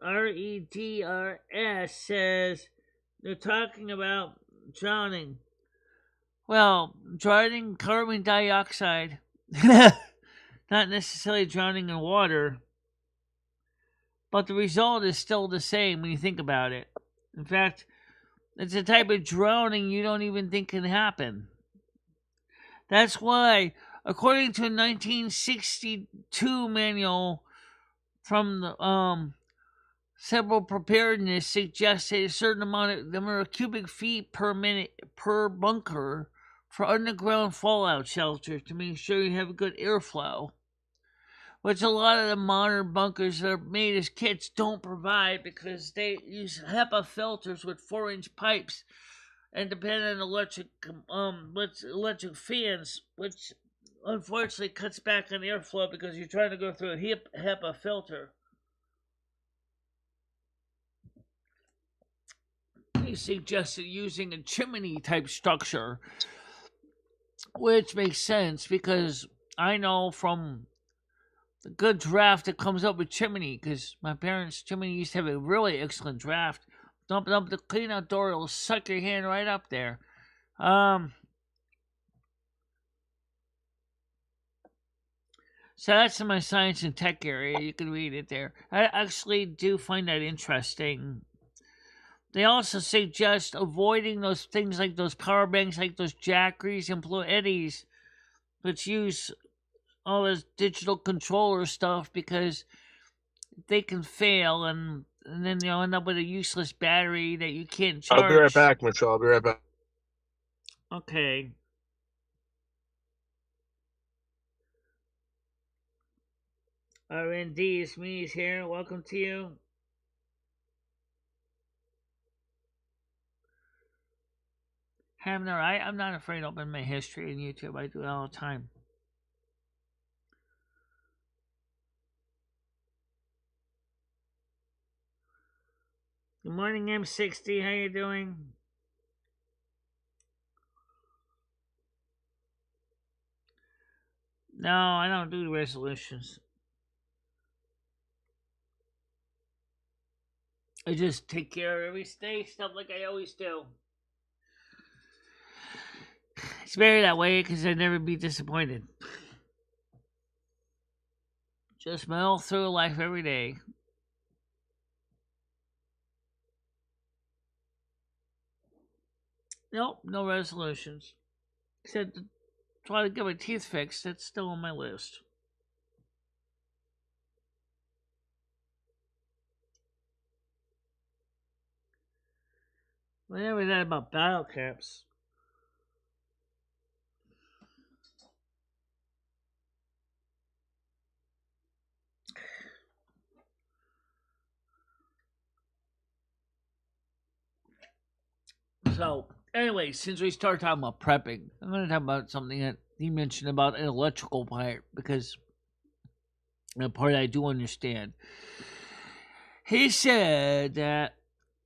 REDRS says they're talking about drowning. Well, drowning carbon dioxide. Not necessarily drowning in water. But the result is still the same when you think about it. In fact, it's a type of drowning you don't even think can happen. That's why, according to a 1962 manual from the several preparedness suggested a certain number of cubic feet per minute per bunker for underground fallout shelter to make sure you have good airflow, which a lot of the modern bunkers that are made as kits don't provide because they use HEPA filters with 4-inch pipes and depend on electric fans, which unfortunately cuts back on airflow because you're trying to go through a HEPA filter. He suggested using a chimney type structure, which makes sense because I know from the good draft that comes up with chimney, because my parents' chimney used to have a really excellent draft. Dump it up the clean out door, it'll suck your hand right up there. So that's in my science and tech area. You can read it there. I actually do find that interesting. They also suggest avoiding those things like those power banks, like those Jackeries and Ploettes, which use all this digital controller stuff because they can fail and then you'll end up with a useless battery that you can't charge. I'll be right back, Michelle. I'll be right back. Okay. R&D is me here. Welcome to you. Having all right. I'm not afraid to open my history on YouTube. I do it all the time. Good morning, M60. How you doing? No, I don't do resolutions. I just take care of every day, stuff like I always do. It's better that way because I'd never be disappointed. Just muddle through life every day. Nope, no resolutions. Except to try to get my teeth fixed. That's still on my list. Whatever that about battle caps. So, anyway, since we started talking about prepping, I'm going to talk about something that he mentioned about an electrical part because the part I do understand. He said that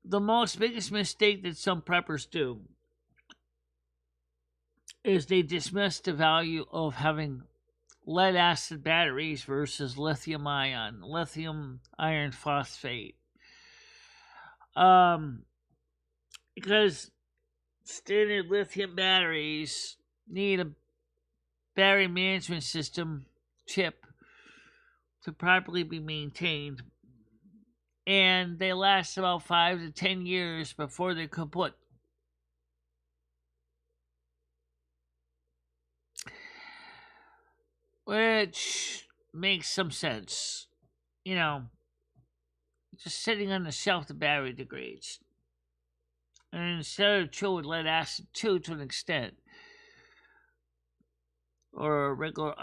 the biggest mistake that some preppers do is they dismiss the value of having lead acid batteries versus lithium iron phosphate. Because standard lithium batteries need a battery management system chip to properly be maintained, and they last about 5 to 10 years before they're kaput. which makes some sense. You know, just sitting on the shelf, the battery degrades. And instead of true with lead acid too, to an extent, or regular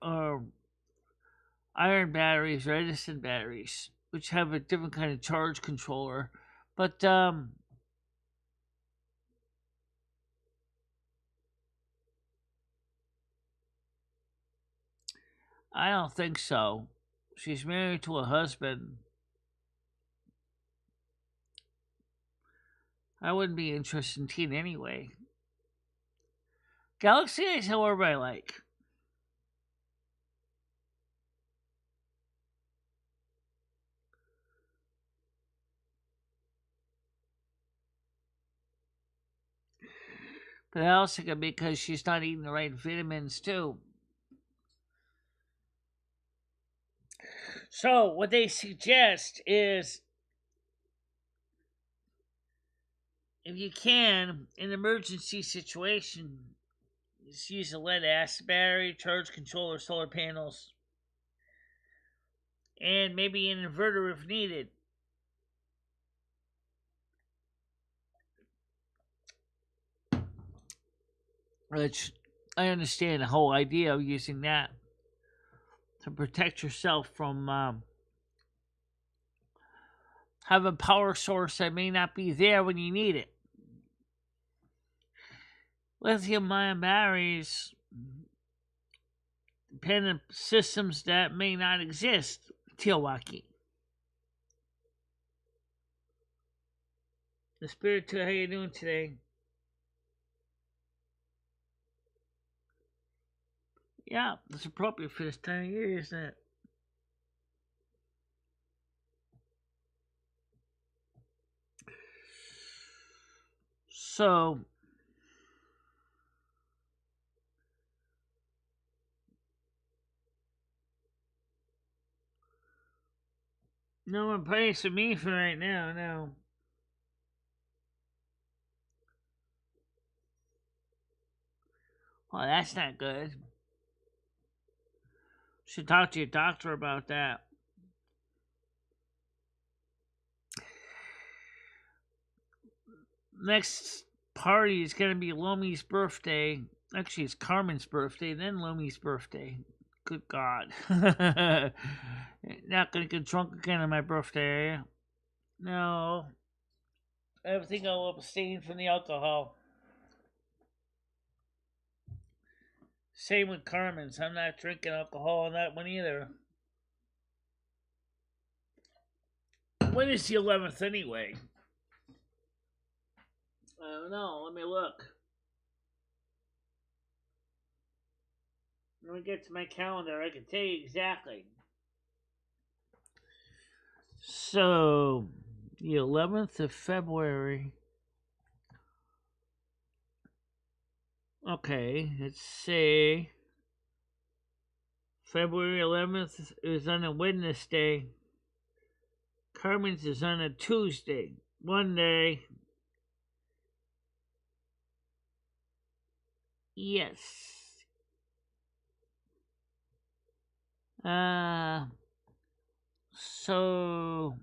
or iron batteries or Edison batteries, which have a different kind of charge controller. But I don't think so. She's married to a husband. I wouldn't be interested in teen anyway. Galaxy is however I like. But I also think because she's not eating the right vitamins too. So what they suggest is, if you can, in an emergency situation, just use a lead acid battery, charge controller, solar panels, and maybe an inverter if needed. Which I understand the whole idea of using that to protect yourself from having a power source that may not be there when you need it. Lithium-ion batteries depend on systems that may not exist. Tiawaki. The Spirit, how you doing today? Yeah, that's appropriate for this time of year, isn't it? So, no one prays for me for right now, no. Well, that's not good. Should talk to your doctor about that. Next party is going to be Lomi's birthday. Actually, it's Carmen's birthday, then Lomi's birthday. Good God. Not going to get drunk again on my birthday, are you? No. I think I'll abstain from the alcohol. Same with Carmen's. I'm not drinking alcohol on that one either. When is the 11th anyway? I don't know. Let me look. Let me get to my calendar. I can tell you exactly. So, the 11th of February. Okay, let's say February 11th is on a Wednesday. Carmen's is on a Tuesday. One day. Yes. So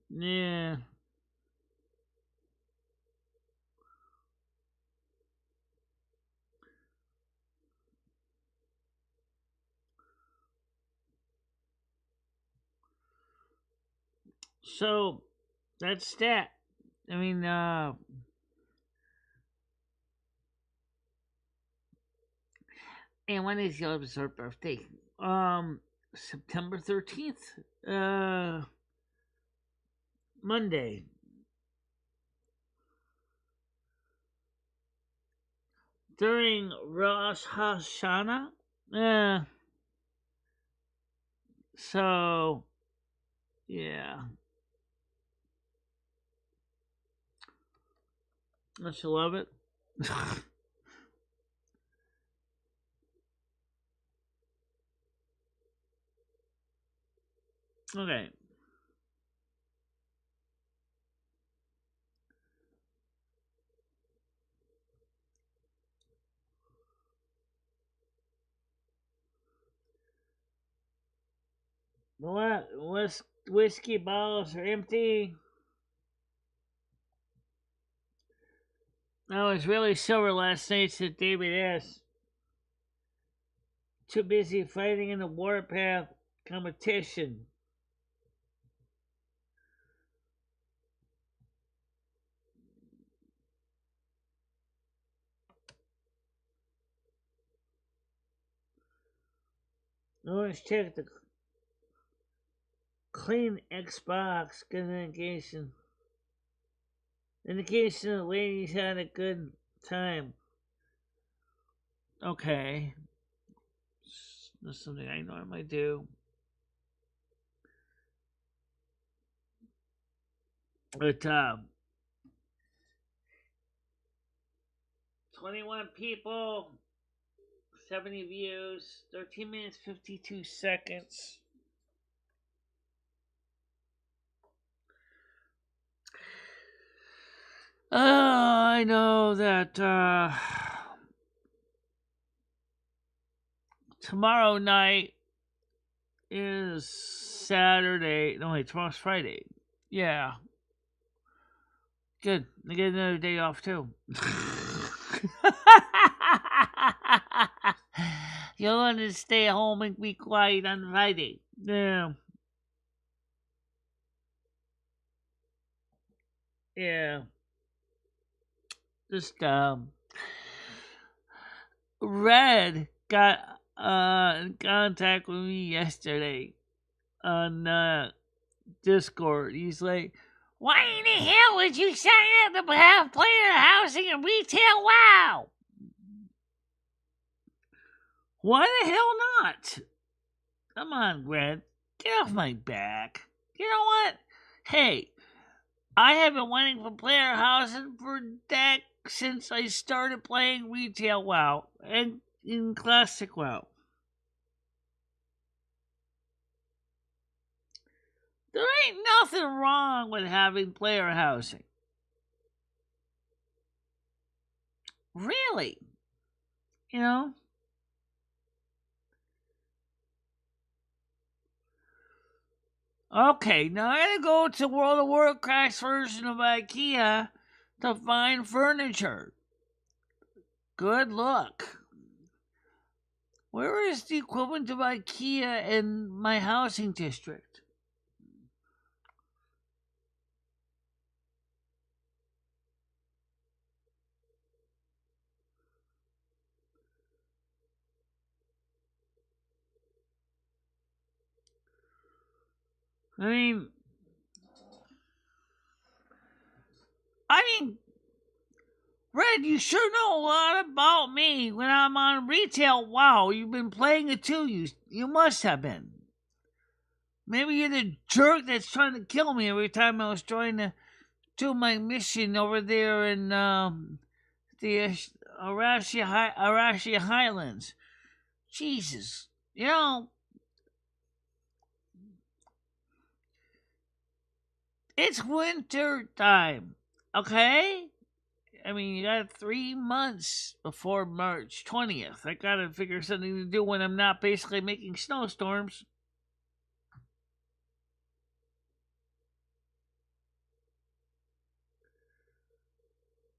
yeah. So that's that. I mean, and when is your birthday? September 13th. Monday. During Rosh Hashanah. So, yeah. Don't you love it? Okay. What? Whiskey bottles are empty. I was really sober last night, said David S. Too busy fighting in the warpath competition. Let's check the clean Xbox. Good indication. Indication the ladies had a good time. Okay. That's something I normally do. But 21 people, 70 views, 13 minutes 52 seconds. I know that tomorrow night is Saturday. No, wait, tomorrow's Friday. Yeah. Good. I get another day off too. You'll want to stay home and be quiet on Friday. Yeah. Yeah. Just Red got in contact with me yesterday on Discord. He's like, "Why in the hell would you sign up to have player housing and retail? Wow! Why the hell not? Come on, Red, get off my back. You know what? Hey, I have been wanting for player housing for that since I started playing retail WoW and in classic WoW. There ain't nothing wrong with having player housing. Really? You know? Okay, now I gotta go to World of Warcraft's version of IKEA to find furniture. Good luck. Where is the equivalent of IKEA in my housing district? I mean, Red, you sure know a lot about me when I'm on retail. Wow, you've been playing it too. You must have been. Maybe you're the jerk that's trying to kill me every time I was trying to do my mission over there in the Arashi Highlands. Jesus, you know, it's winter time, okay? I mean, you got 3 months before March 20th. I gotta figure something to do when I'm not basically making snowstorms.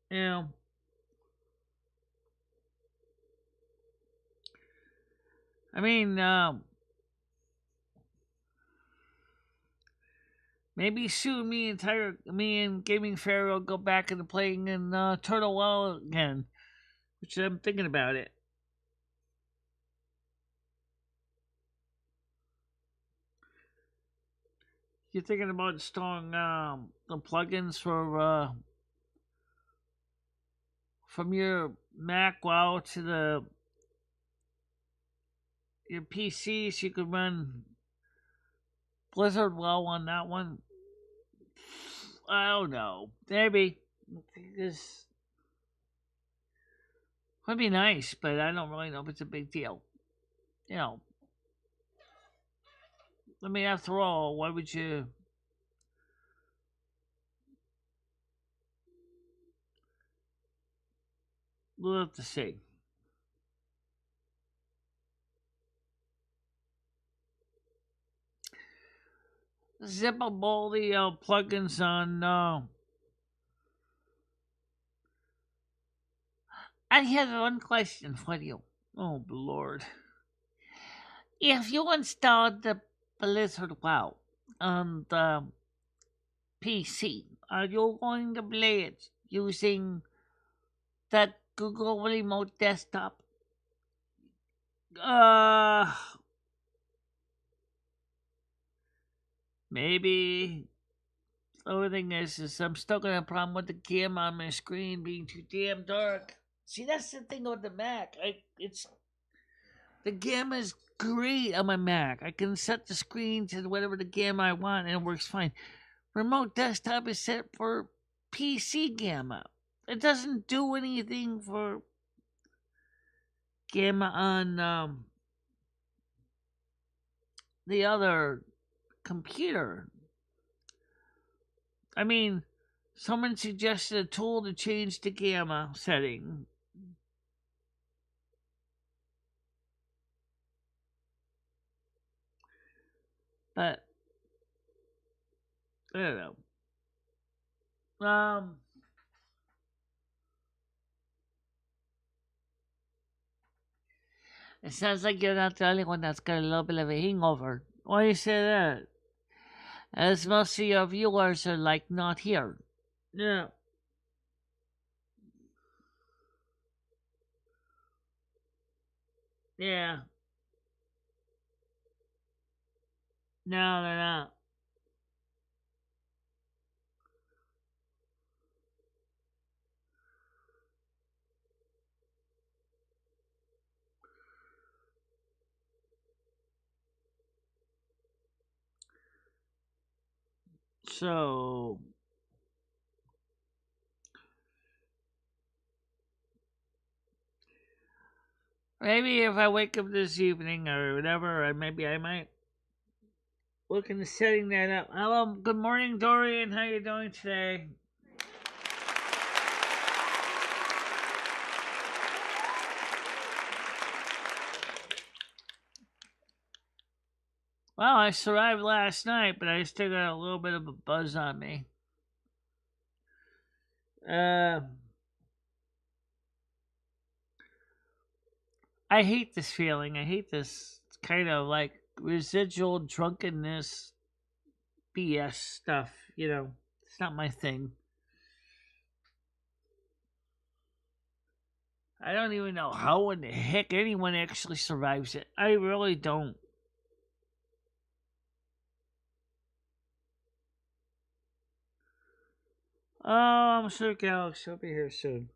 You know, I mean, maybe soon me and Gaming Pharaoh go back into playing in Turtle Well again, which I'm thinking about it. You're thinking about installing the plugins for from your Mac WoW to your PC, so you could run Blizzard WoW on that one. I don't know. Maybe this would be nice, but I don't really know if it's a big deal. You know, I mean, after all, why would you? We'll have to see. Zip up all the plugins on. I have one question for you. Oh, Lord. If you installed the Blizzard WoW on the PC, are you going to play it using that Google Remote Desktop? Uh, maybe. The only thing is I'm still gonna have a problem with the camera on my screen being too damn dark. See, that's the thing with the Mac. It's the gamma is great on my Mac. I can set the screen to whatever the gamma I want, and it works fine. Remote desktop is set for PC gamma. It doesn't do anything for gamma on the other computer. I mean, someone suggested a tool to change the gamma setting. But I don't know. It sounds like you're not the only one that's got a little bit of a hangover. Why do you say that? As most of your viewers are like not here. Yeah. Yeah. No, they're not. So maybe if I wake up this evening or whatever, maybe I might look into setting that up. Hello, good morning, Dorian. How you doing today? Well, I survived last night, but I still got a little bit of a buzz on me. I hate this feeling. I hate this kind of like residual drunkenness BS stuff. It's not my thing. I don't even know how in the heck anyone actually survives it. I really don't. Oh, I'm sure Galaxy will be here soon.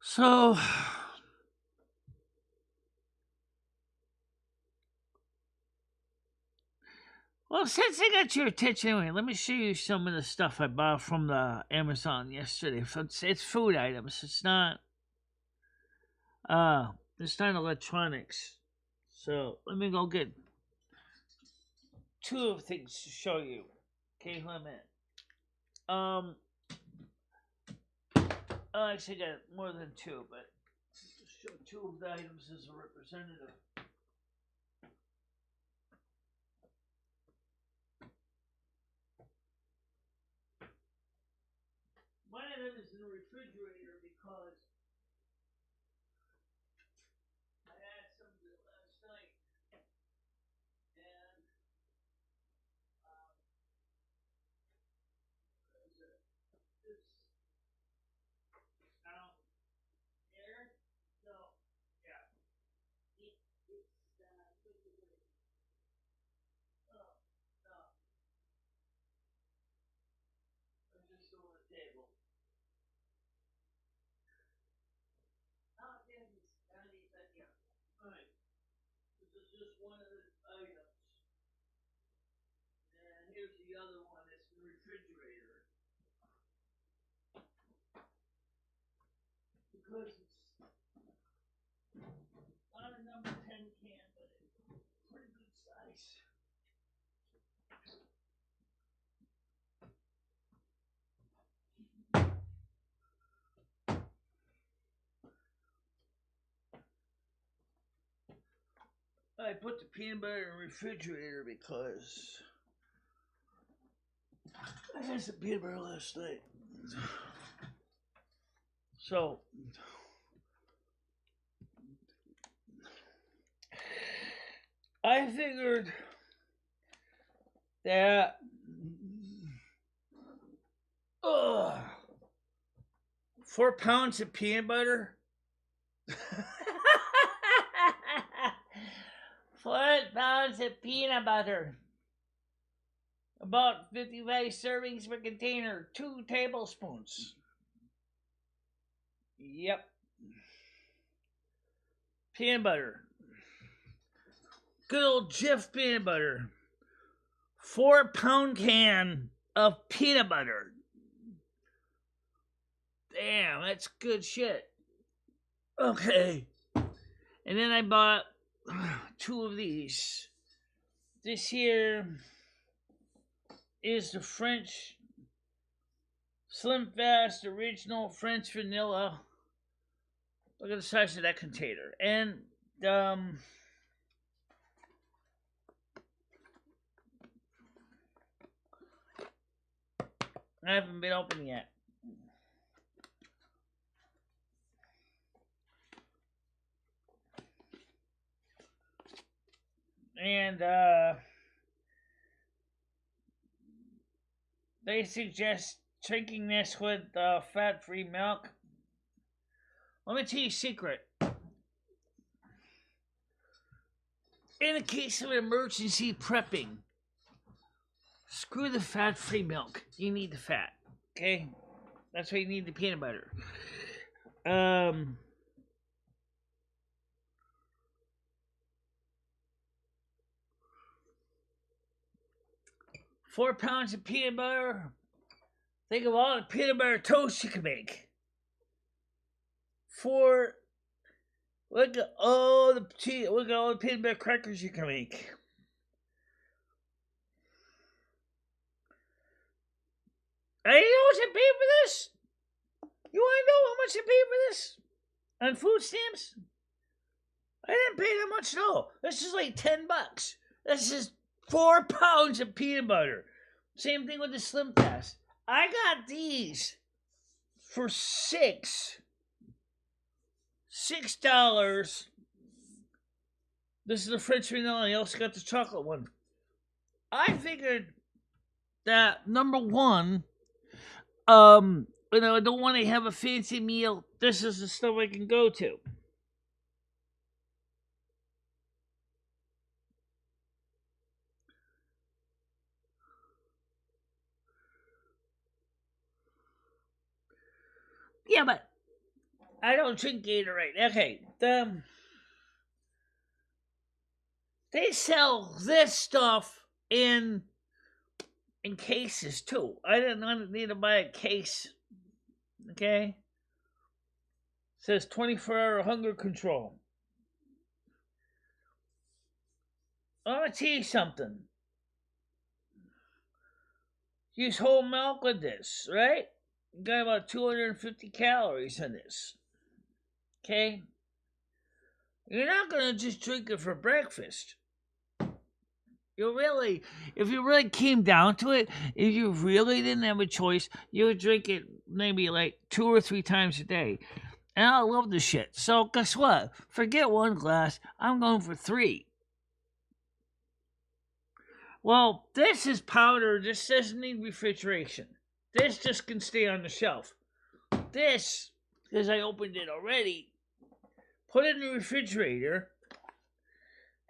So, well, since I got your attention anyway, let me show you some of the stuff I bought from the Amazon yesterday. So it's food items. It's not electronics. So let me go get two of things to show you. Okay, hold on a minute. I actually got more than two, but just show two of the items as a representative. One of them is in the refrigerator because I had some of it last night, and this out here. So yeah, oh no, I'm just on the table. Oh, yeah, it's not even yeah. All right, this is just one of the items. because it's not a number 10 can, but it's pretty good size. I put the peanut butter in the refrigerator because I had some peanut butter last night. So I figured that 4 pounds of peanut butter 4 pounds of peanut butter, about 55 servings per container, 2 tablespoons. Yep. Peanut butter. Good old Jif peanut butter. 4-pound can of peanut butter. Damn, that's good shit. Okay. And then I bought 2 of these. This here is the French Slim Fast Original French Vanilla. Look at the size of that container. And I haven't been open yet. And they suggest drinking this with fat-free milk. Let me tell you a secret. In the case of emergency prepping, screw the fat-free milk. You need the fat, okay? That's why you need the peanut butter. 4 pounds of peanut butter. Think of all the peanut butter toast you can make. Look at all the peanut butter crackers you can make. And you know what I paid for this? You want to know how much I paid for this? On food stamps? I didn't pay that much at all. This is like $10. This is 4 pounds of peanut butter. Same thing with the Slim Fast. I got these for $6. This is the French vanilla. I also got the chocolate one. I figured that number one, I don't want to have a fancy meal. This is the stuff I can go to. Yeah, but I don't drink Gatorade. Okay, they sell this stuff in cases too. I didn't need to buy a case. Okay, it says 24-hour hunger control. I'm gonna tell you something. Use whole milk with this, right? You got about 250 calories in this. Okay? You're not gonna just drink it for breakfast. If you really came down to it, if you really didn't have a choice, you would drink it maybe like 2 or 3 times a day. And I love this shit. So guess what? Forget 1 glass. I'm going for 3. Well, this is powder. This doesn't need refrigeration. This just can stay on the shelf. This, because I opened it already, put it in the refrigerator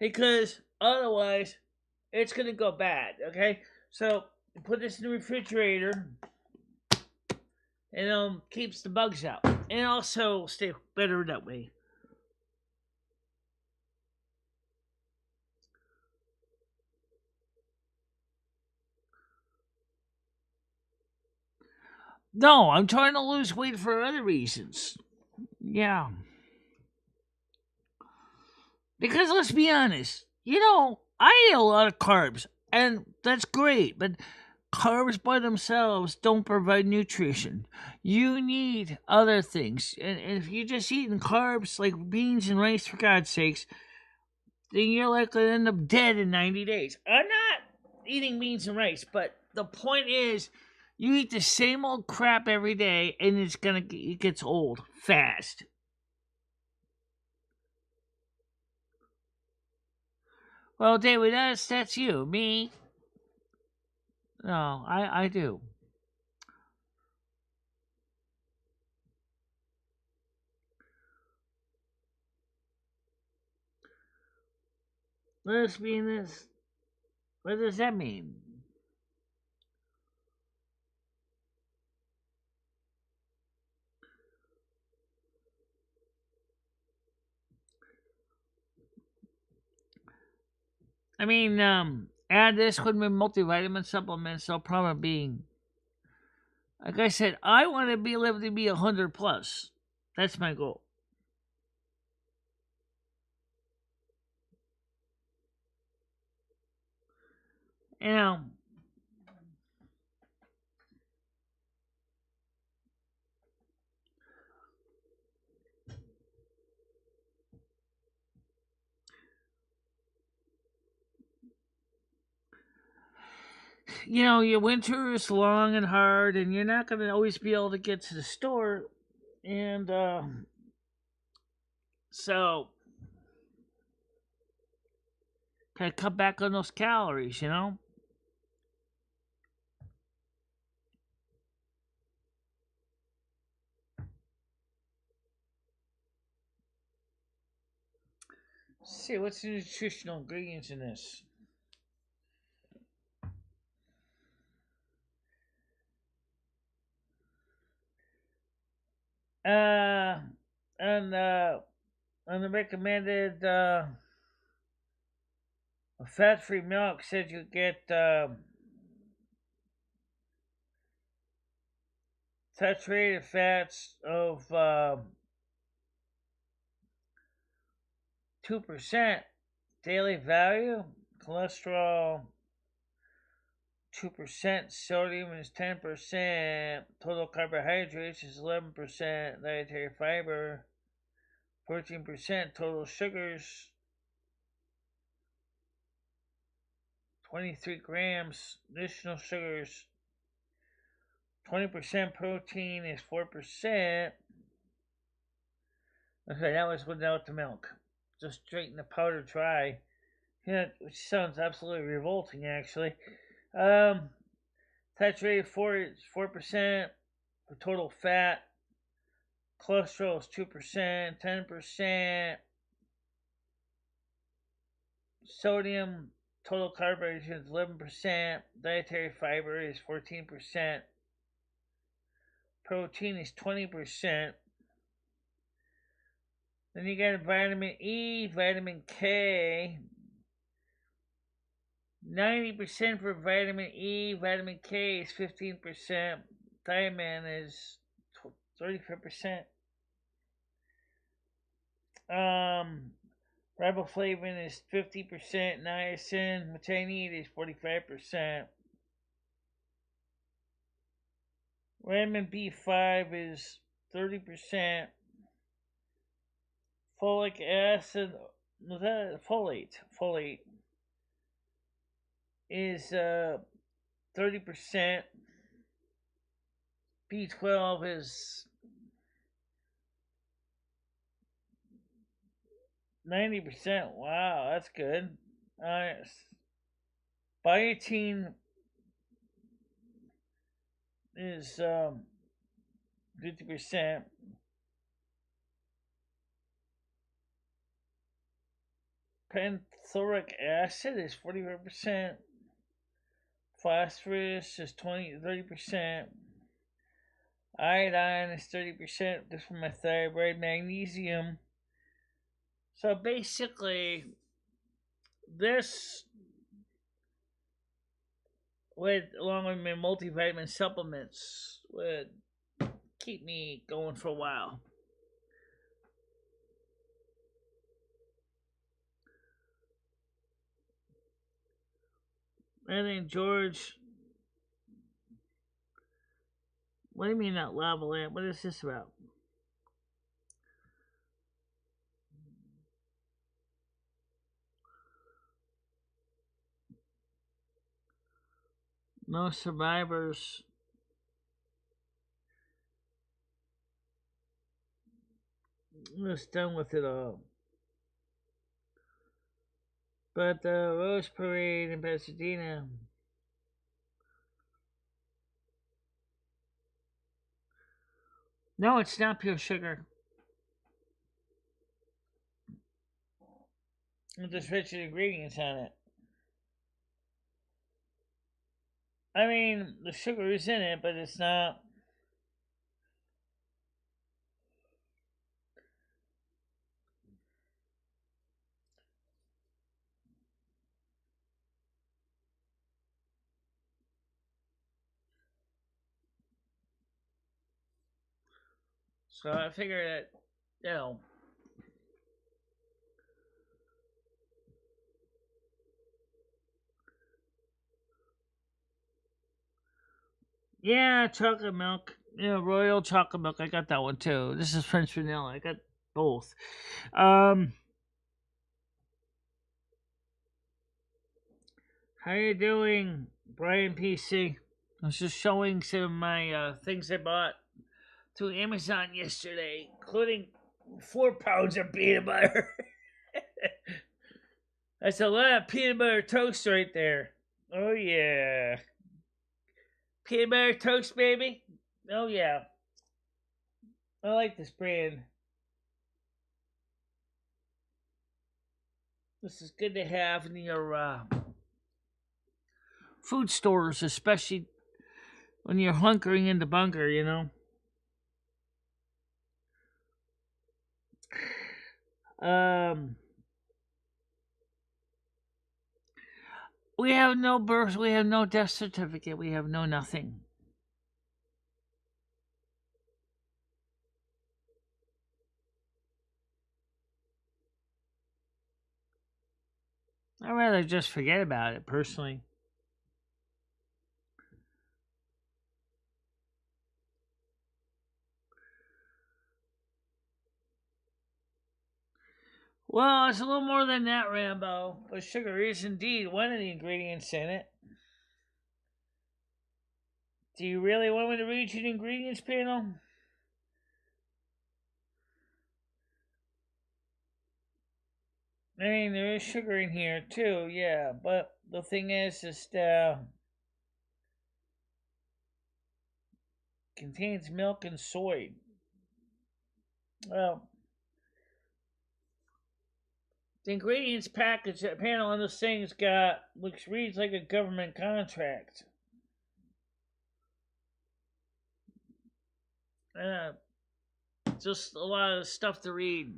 because otherwise it's going to go bad, okay? So, put this in the refrigerator and keeps the bugs out. And also stay better that way. No, I'm trying to lose weight for other reasons. Yeah. Because let's be honest, I eat a lot of carbs, and that's great, but carbs by themselves don't provide nutrition. You need other things. And if you're just eating carbs like beans and rice, for God's sakes, then you're likely to end up dead in 90 days. I'm not eating beans and rice, but the point is, you eat the same old crap every day, and it gets old fast. Well, David, that's you. Me? No, I do. Let's be in this. What does that mean? I mean, add this with my multivitamin supplements. I'll probably be, like I said, I want to be live to be 100 plus. That's my goal. You know, your winter is long and hard, and you're not going to always be able to get to the store, and so kind of cut back on those calories. Let's see, what's the nutritional ingredients in this? Uh, and on the recommended fat-free milk said you get saturated fats of 2% daily value, cholesterol 2%, sodium is 10%, total carbohydrates is 11%, dietary fiber 14%, total sugars 23 grams, additional sugars 20%, protein is 4%. Okay, that was without the milk. Just straighten the powder dry. Yeah, which sounds absolutely revolting, actually. Um, Saturated 4% for total fat. Cholesterol is 2%, 10%. Sodium, total carbohydrates is 11%. Dietary fiber is 14%. Protein is 20%. Then you got vitamin E, vitamin K. 90% for vitamin E, vitamin K is 15%. Thiamine is 35%. Riboflavin is 50%. Niacin, which I need, is 45%. Vitamin B5 is 30%. Folic acid, was that folate? Folate is 30%. B12 is 90%. Wow, that's good. Biotin is 50%. Penthoric acid is 45%. Phosphorus is 30%. Iodine is 30%. This for my thyroid. Magnesium. So basically, this along with my multivitamin supplements, would keep me going for a while. I think George. What do you mean not lava lamp? What is this about? No survivors. I'm just done with it all. But the Rose Parade in Pasadena. No, it's not pure sugar. There's rich ingredients on it. I mean, the sugar is in it, but it's not. So I figure that, you know, yeah, chocolate milk. Yeah, royal chocolate milk. I got that one too. This is French vanilla. I got both. Um, how you doing, Brian PC? I was just showing some of my things I bought through Amazon yesterday, including 4 pounds of peanut butter. That's a lot of peanut butter toast right there. Oh yeah, peanut butter toast, baby. Oh yeah, I like this brand. This is good to have in your food stores, especially when you're hunkering in the bunker, you know. Um, we have no birth, we have no death certificate, we have no nothing. I'd rather just forget about it, personally. Well, it's a little more than that, Rambo. But sugar is indeed one of the ingredients in it. Do you really want me to read you the ingredients panel? I mean, there is sugar in here too, yeah. But the thing is contains milk and soy. Well, the ingredients package that panel on this thing's got looks reads like a government contract. Uh, just a lot of stuff to read.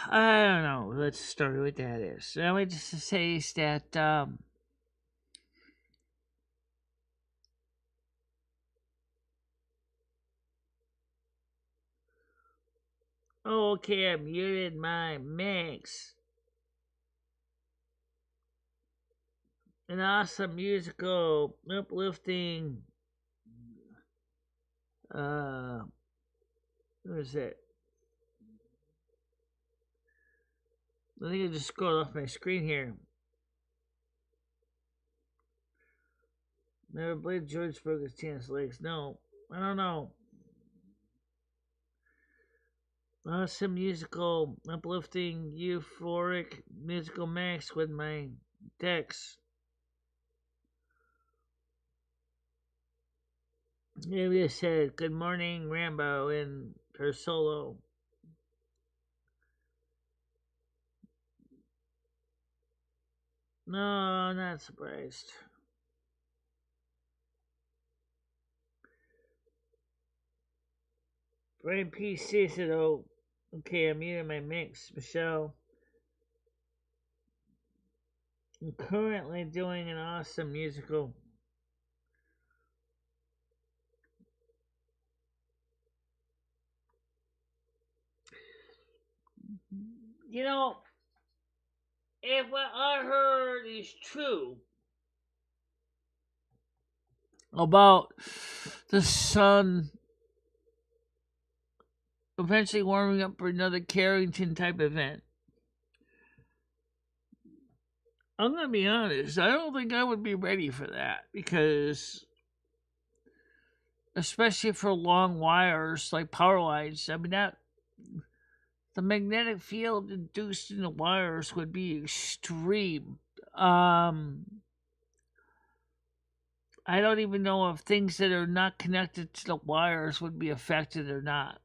I don't know. Let's start with that is. Now, we just say is that okay, I muted my mix. An awesome musical, uplifting. What is it? I think I just scrolled off my screen here. Never played George broke his tennis legs. No, I don't know. Awesome musical, uplifting, euphoric musical mix with my decks. Maybe I said good morning, Rambo, in her solo. No, I'm not surprised. Brain PC said, oh, okay, I'm muting my mix, Michelle. I'm currently doing an awesome musical. You know, if what I heard is true about the sun eventually warming up for another Carrington type event, I'm gonna be honest. I don't think I would be ready for that because, especially for long wires like power lines, I mean that the magnetic field induced in the wires would be extreme. I don't even know if things that are not connected to the wires would be affected or not.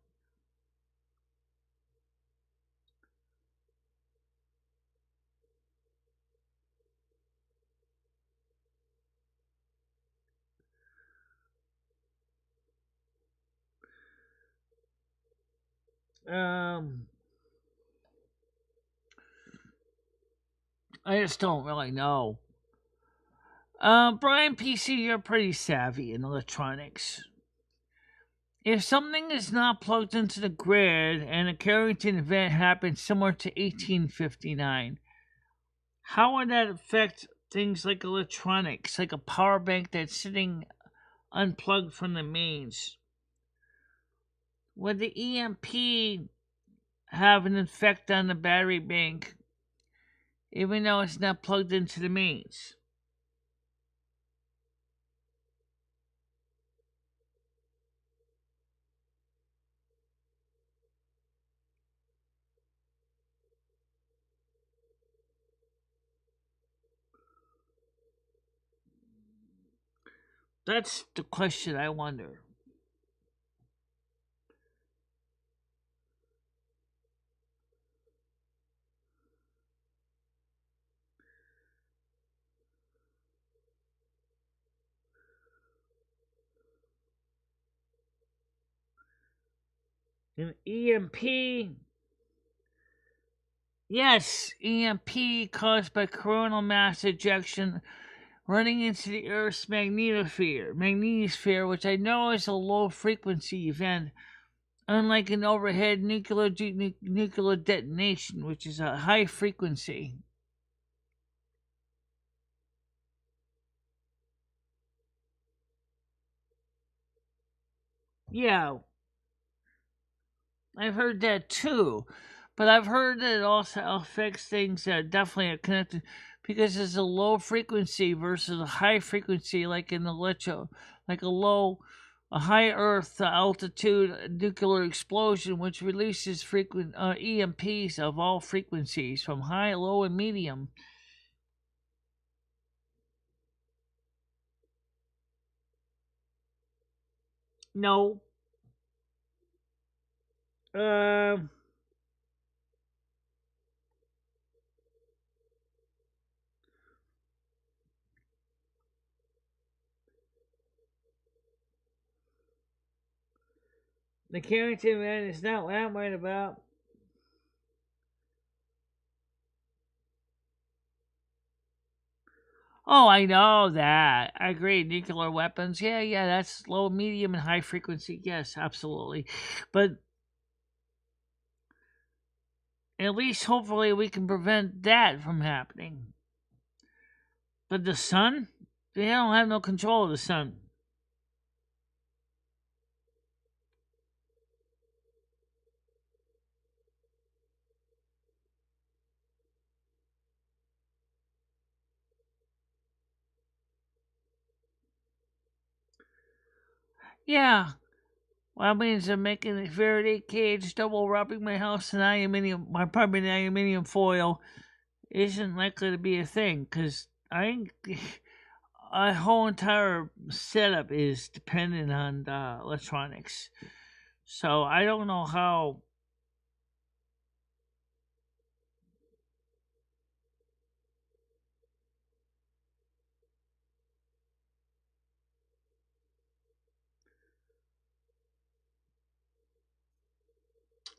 Um, I just don't really know. Brian PC, you're pretty savvy in electronics. If something is not plugged into the grid and a Carrington event happens similar to 1859, how would that affect things like electronics, like a power bank that's sitting unplugged from the mains? Would the EMP have an effect on the battery bank even though it's not plugged into the mains? That's the question I wonder. An EMP, yes, EMP caused by coronal mass ejection running into the Earth's magnetosphere, which I know is a low frequency event, unlike an overhead nuclear detonation, which is a high frequency. Yeah, I've heard that too, but I've heard that it also affects things that definitely are connected because it's a low frequency versus a high frequency, like in the like a high Earth altitude nuclear explosion, which releases frequent EMPs of all frequencies from high, low, and medium. No, uh, the Carrington man is not what I'm right about. Oh, I know that. I agree. Nuclear weapons. Yeah, yeah, that's low, medium, and high frequency. Yes, absolutely. But at least hopefully we can prevent that from happening. But the sun? They don't have no control of the sun. Yeah. Well, that means they're making a Faraday cage, double wrapping my house in aluminium, my apartment in aluminium foil isn't likely to be a thing, because I our whole entire setup is dependent on electronics. So I don't know how.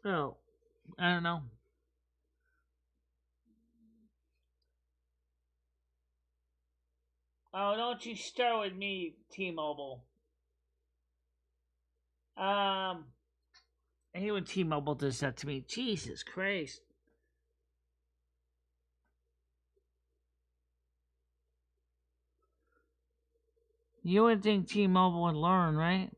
Oh, I don't know. Oh, don't you start with me, T-Mobile. I hate when T-Mobile does that to me. Jesus Christ. You would think T-Mobile would learn, right?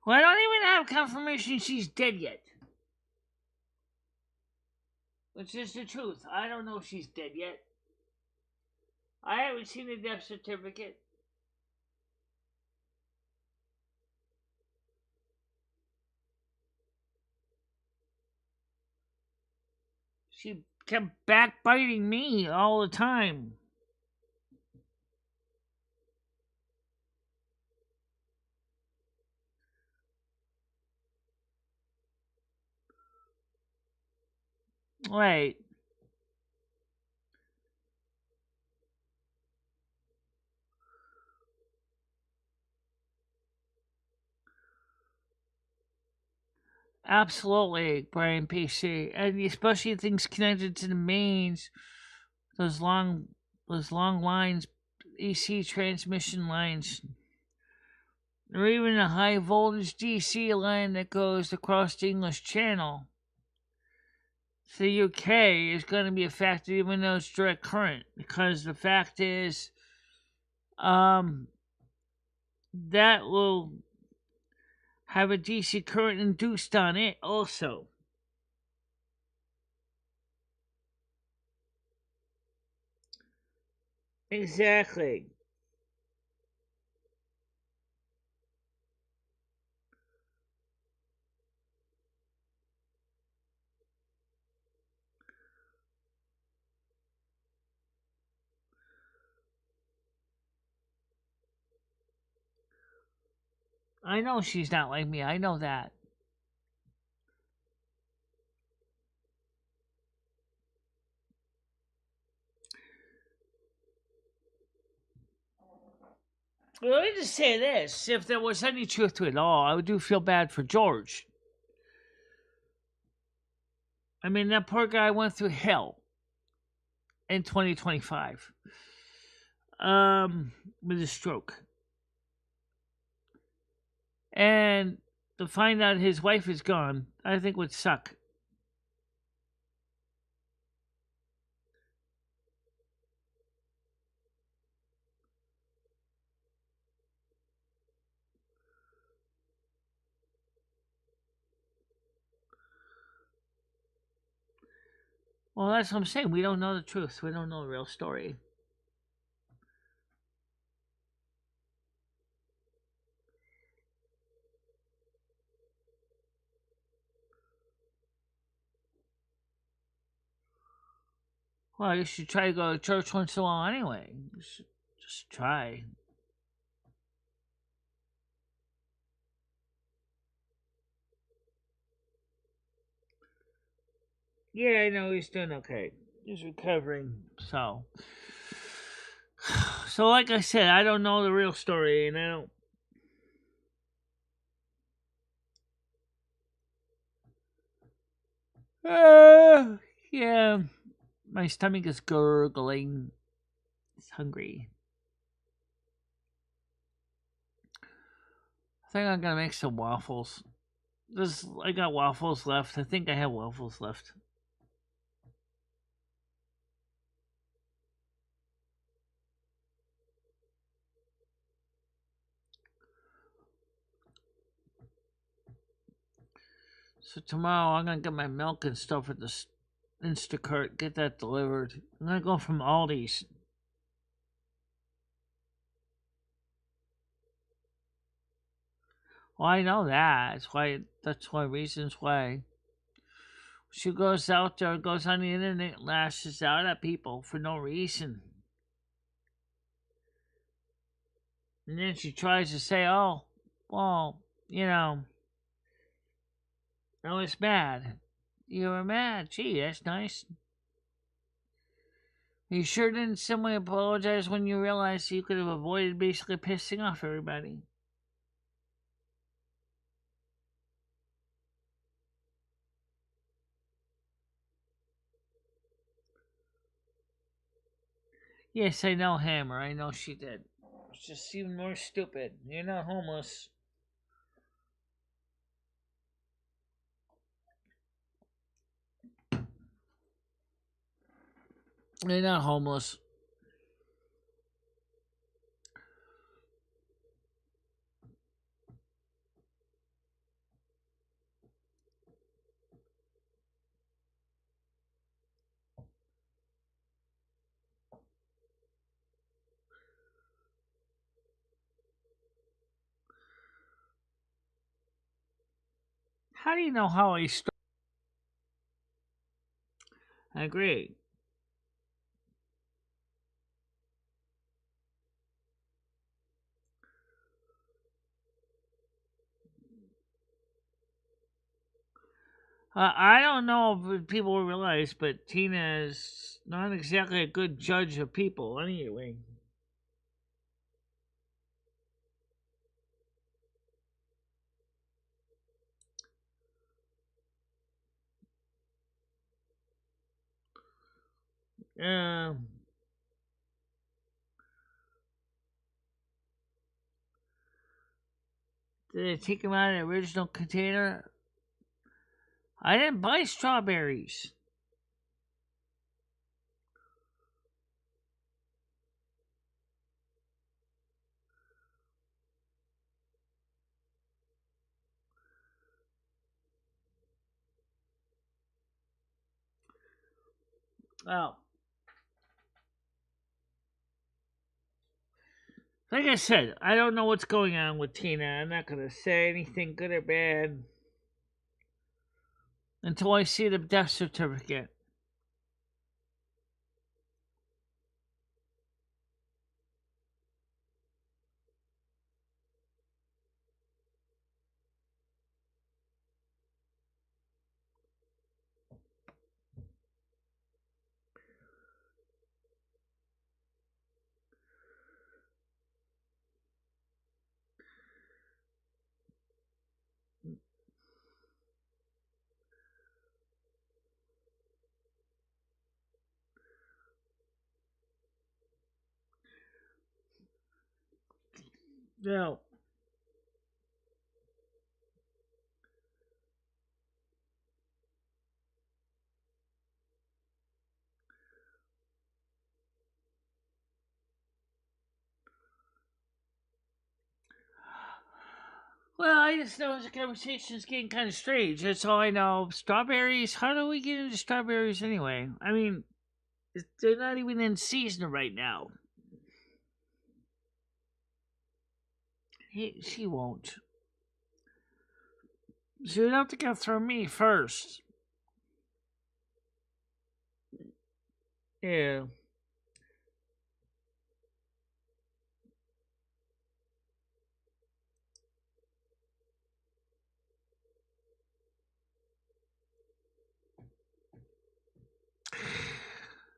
Well, I don't even have confirmation she's dead yet. Which is the truth. I don't know if she's dead yet. I haven't seen the death certificate. She kept backbiting me all the time. Wait. Absolutely, Brian PC. And especially things connected to the mains, those long lines, EC transmission lines. Or even a high voltage DC line that goes across the English Channel. So the UK is going to be affected even though it's direct current. Because the fact is, that will have a DC current induced on it also. Exactly. I know she's not like me. I know that. Well, let me just say this. If there was any truth to it all, I do feel bad for George. I mean, that poor guy went through hell in 2025 with a stroke. And to find out his wife is gone, I think would suck. Well, that's what I'm saying. We don't know the truth. We don't know the real story. Well, you should try to go to church once in a while anyway. You should just try. Yeah, I know he's doing okay. He's recovering, so. So, like I said, I don't know the real story, and I don't. Yeah. My stomach is gurgling. It's hungry. I think I'm gonna make some waffles. I got waffles left. I think I have waffles left. So tomorrow I'm gonna get my milk and stuff at the Instacart. Get that delivered. I'm gonna go from Aldi's. Well, I know that. That's why reasons why. She goes out there, goes on the internet, lashes out at people for no reason. And then she tries to say, oh, well, I was mad. You were mad. Gee, that's nice. You sure didn't simply apologize when you realized you could have avoided basically pissing off everybody. Yes, I know, Hammer. I know she did. It's just even more stupid. You're not homeless. You're not homeless. How do you know how I start? I agree. I don't know if people realize, but Tina is not exactly a good judge of people, anyway. Um, did they take them out of the original container? I didn't buy strawberries. Oh, like I said, I don't know what's going on with Tina. I'm not going to say anything good or bad until I see the death certificate. No. Well, I just know the conversation is getting kind of strange. That's all I know. Strawberries? How do we get into strawberries anyway? I mean, they're not even in season right now. She won't. She would have to go through me first. Yeah.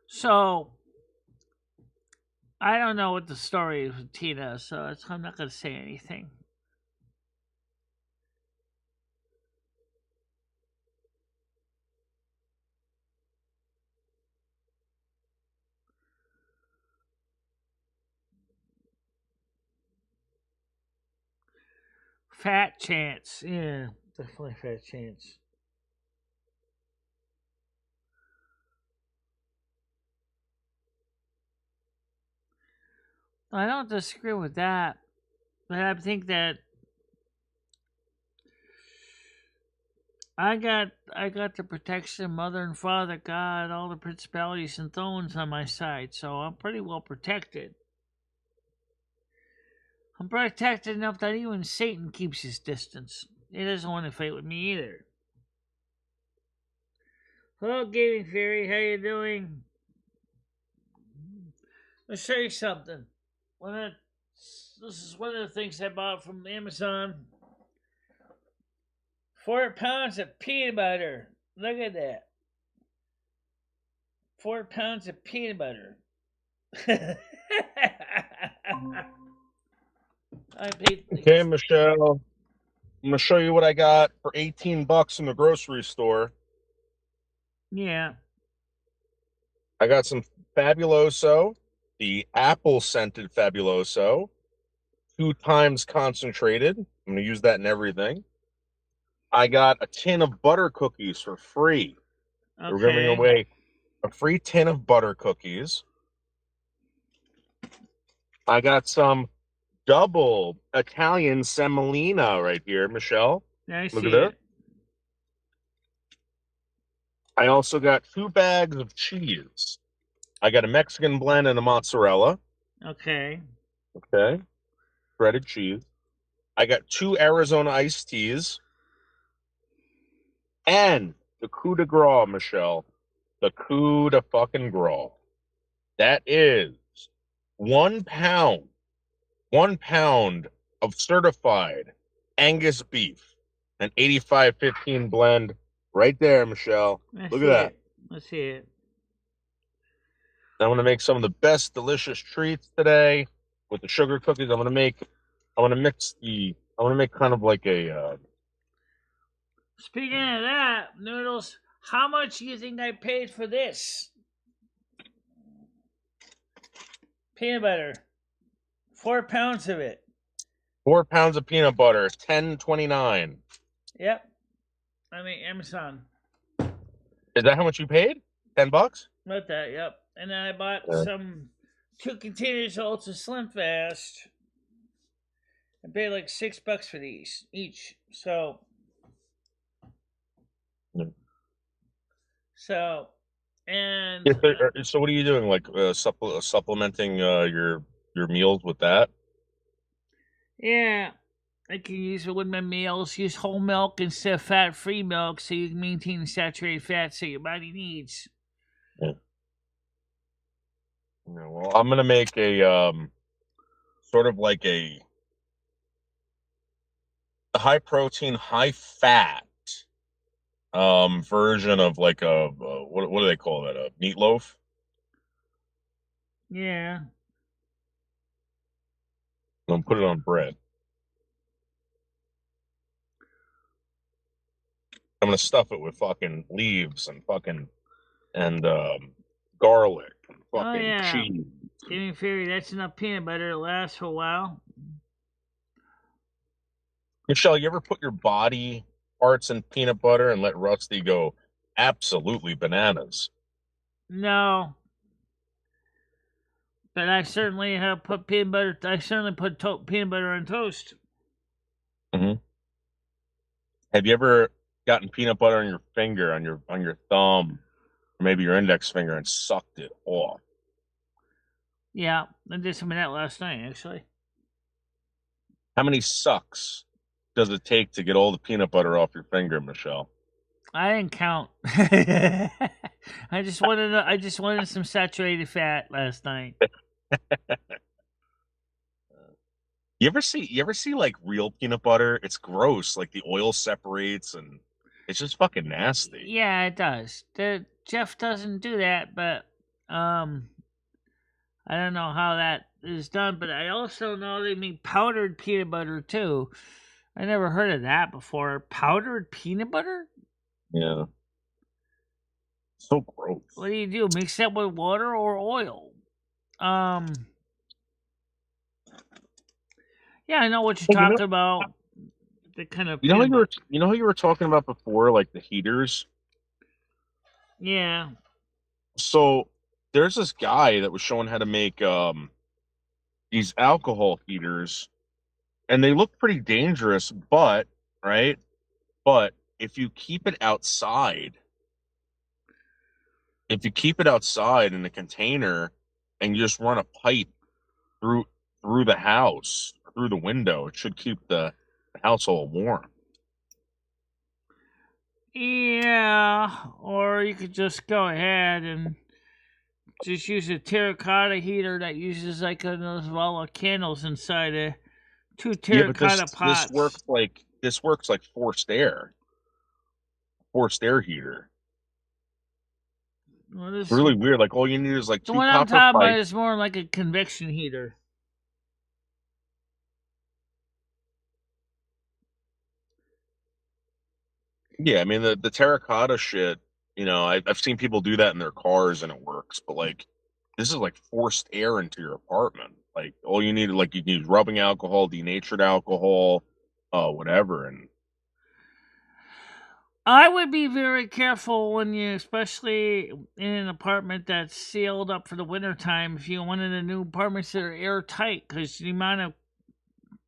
So, I don't know what the story is with Tina, so I'm not going to say anything. Fat chance. Yeah, definitely fat chance. I don't disagree with that, but I think that I got the protection of Mother and Father God, all the principalities and thrones on my side, so I'm pretty well protected. I'm protected enough that even Satan keeps his distance. He doesn't want to fight with me either. Hello, Gaming Fairy. How you doing? Let's show you something. This is one of the things I bought from Amazon. 4 pounds of peanut butter. Look at that. 4 pounds of peanut butter. I paid Okay, Michelle. I'm gonna show you what I got for $18 in the grocery store. yeah. I got some Fabuloso, the apple scented Fabuloso, 2 times concentrated. I'm gonna use that in everything. I got a tin of butter cookies for free. We're giving Okay. away a free tin of butter cookies. I got some double Italian semolina right here, Michelle. I Look at see this. it. I also got 2 bags of cheese. I got a Mexican blend and a mozzarella. Okay. Okay. Shredded cheese. I got 2 Arizona iced teas and the coup de grace, Michelle. The coup de fucking grace. That is 1 pound, 1 pound of certified Angus beef, an 85-15 blend right there, Michelle. I Look at see that. it. I see it. I'm gonna make some of the best delicious treats today with the sugar cookies. I'm gonna make kind of like a Speaking of that, Noodles, how much do you think I paid for this? Peanut butter. 4 pounds of it. 4 pounds of peanut butter, $10.29. Yep. I mean Amazon. Is that how much you paid? $10? About that, yep. And then I bought Yeah. some 2 containers of Ultra Slim Fast. I paid like $6 for these each. So Yeah. so and Yes, so what are you doing? Like supplementing your meals with that? yeah, I can use it with my meals. Use whole milk instead of fat-free milk, so you can maintain the saturated fats that your body needs. Yeah. Yeah, well, I'm gonna make a sort of like a high protein, high fat version of like a what do they call that? A meatloaf. Yeah. I'm gonna put it on bread. I'm gonna stuff it with fucking leaves and fucking and garlic and Oh fucking yeah. cheese. Give me theory. That's enough peanut butter to last for a while. Michelle, you ever put your body parts in peanut butter and let Rusty go absolutely bananas? No, but I certainly have put peanut butter. I certainly put peanut butter on toast. Hmm. Have you ever gotten peanut butter on your finger, on your thumb, or maybe your index finger, and sucked it off? Yeah, I did some of that last night actually. How many sucks does it take to get all the peanut butter off your finger, Michelle? I didn't count. I just wanted some saturated fat last night. You ever see like real peanut butter? It's gross. Like the oil separates and it's just fucking nasty. Yeah, it does. Jeff doesn't do that, but um, I don't know how that is done. But I also know they make powdered peanut butter too. I never heard of that before. Powdered peanut butter? Yeah. So gross. What do? Mix that with water or oil? Um, yeah, I know what you're Hey, talking about. The kind of you know how peanut butter. you know how you were talking about before, like the heaters? Yeah. So there's this guy that was showing how to make these alcohol heaters, and they look pretty dangerous, but right? But if you keep it outside in a container and you just run a pipe through the house, through the window, it should keep the household warm. Yeah, or you could just go ahead and just use a terracotta heater that uses like those wall candles inside it. Two Yeah, but terracotta pots. this works like forced air heater. Well, It's really weird. Like all you need is like the two one I'm copper talking about pipes. is more like a convection heater. Yeah, I mean the terracotta shit. I've seen people do that in their cars and it works, but like this is like forced air into your apartment. Like all you need, like you need rubbing alcohol, denatured alcohol, whatever, and I would be very careful when you, especially in an apartment that's sealed up for the wintertime, if you wanted a new apartments that are airtight, because the amount of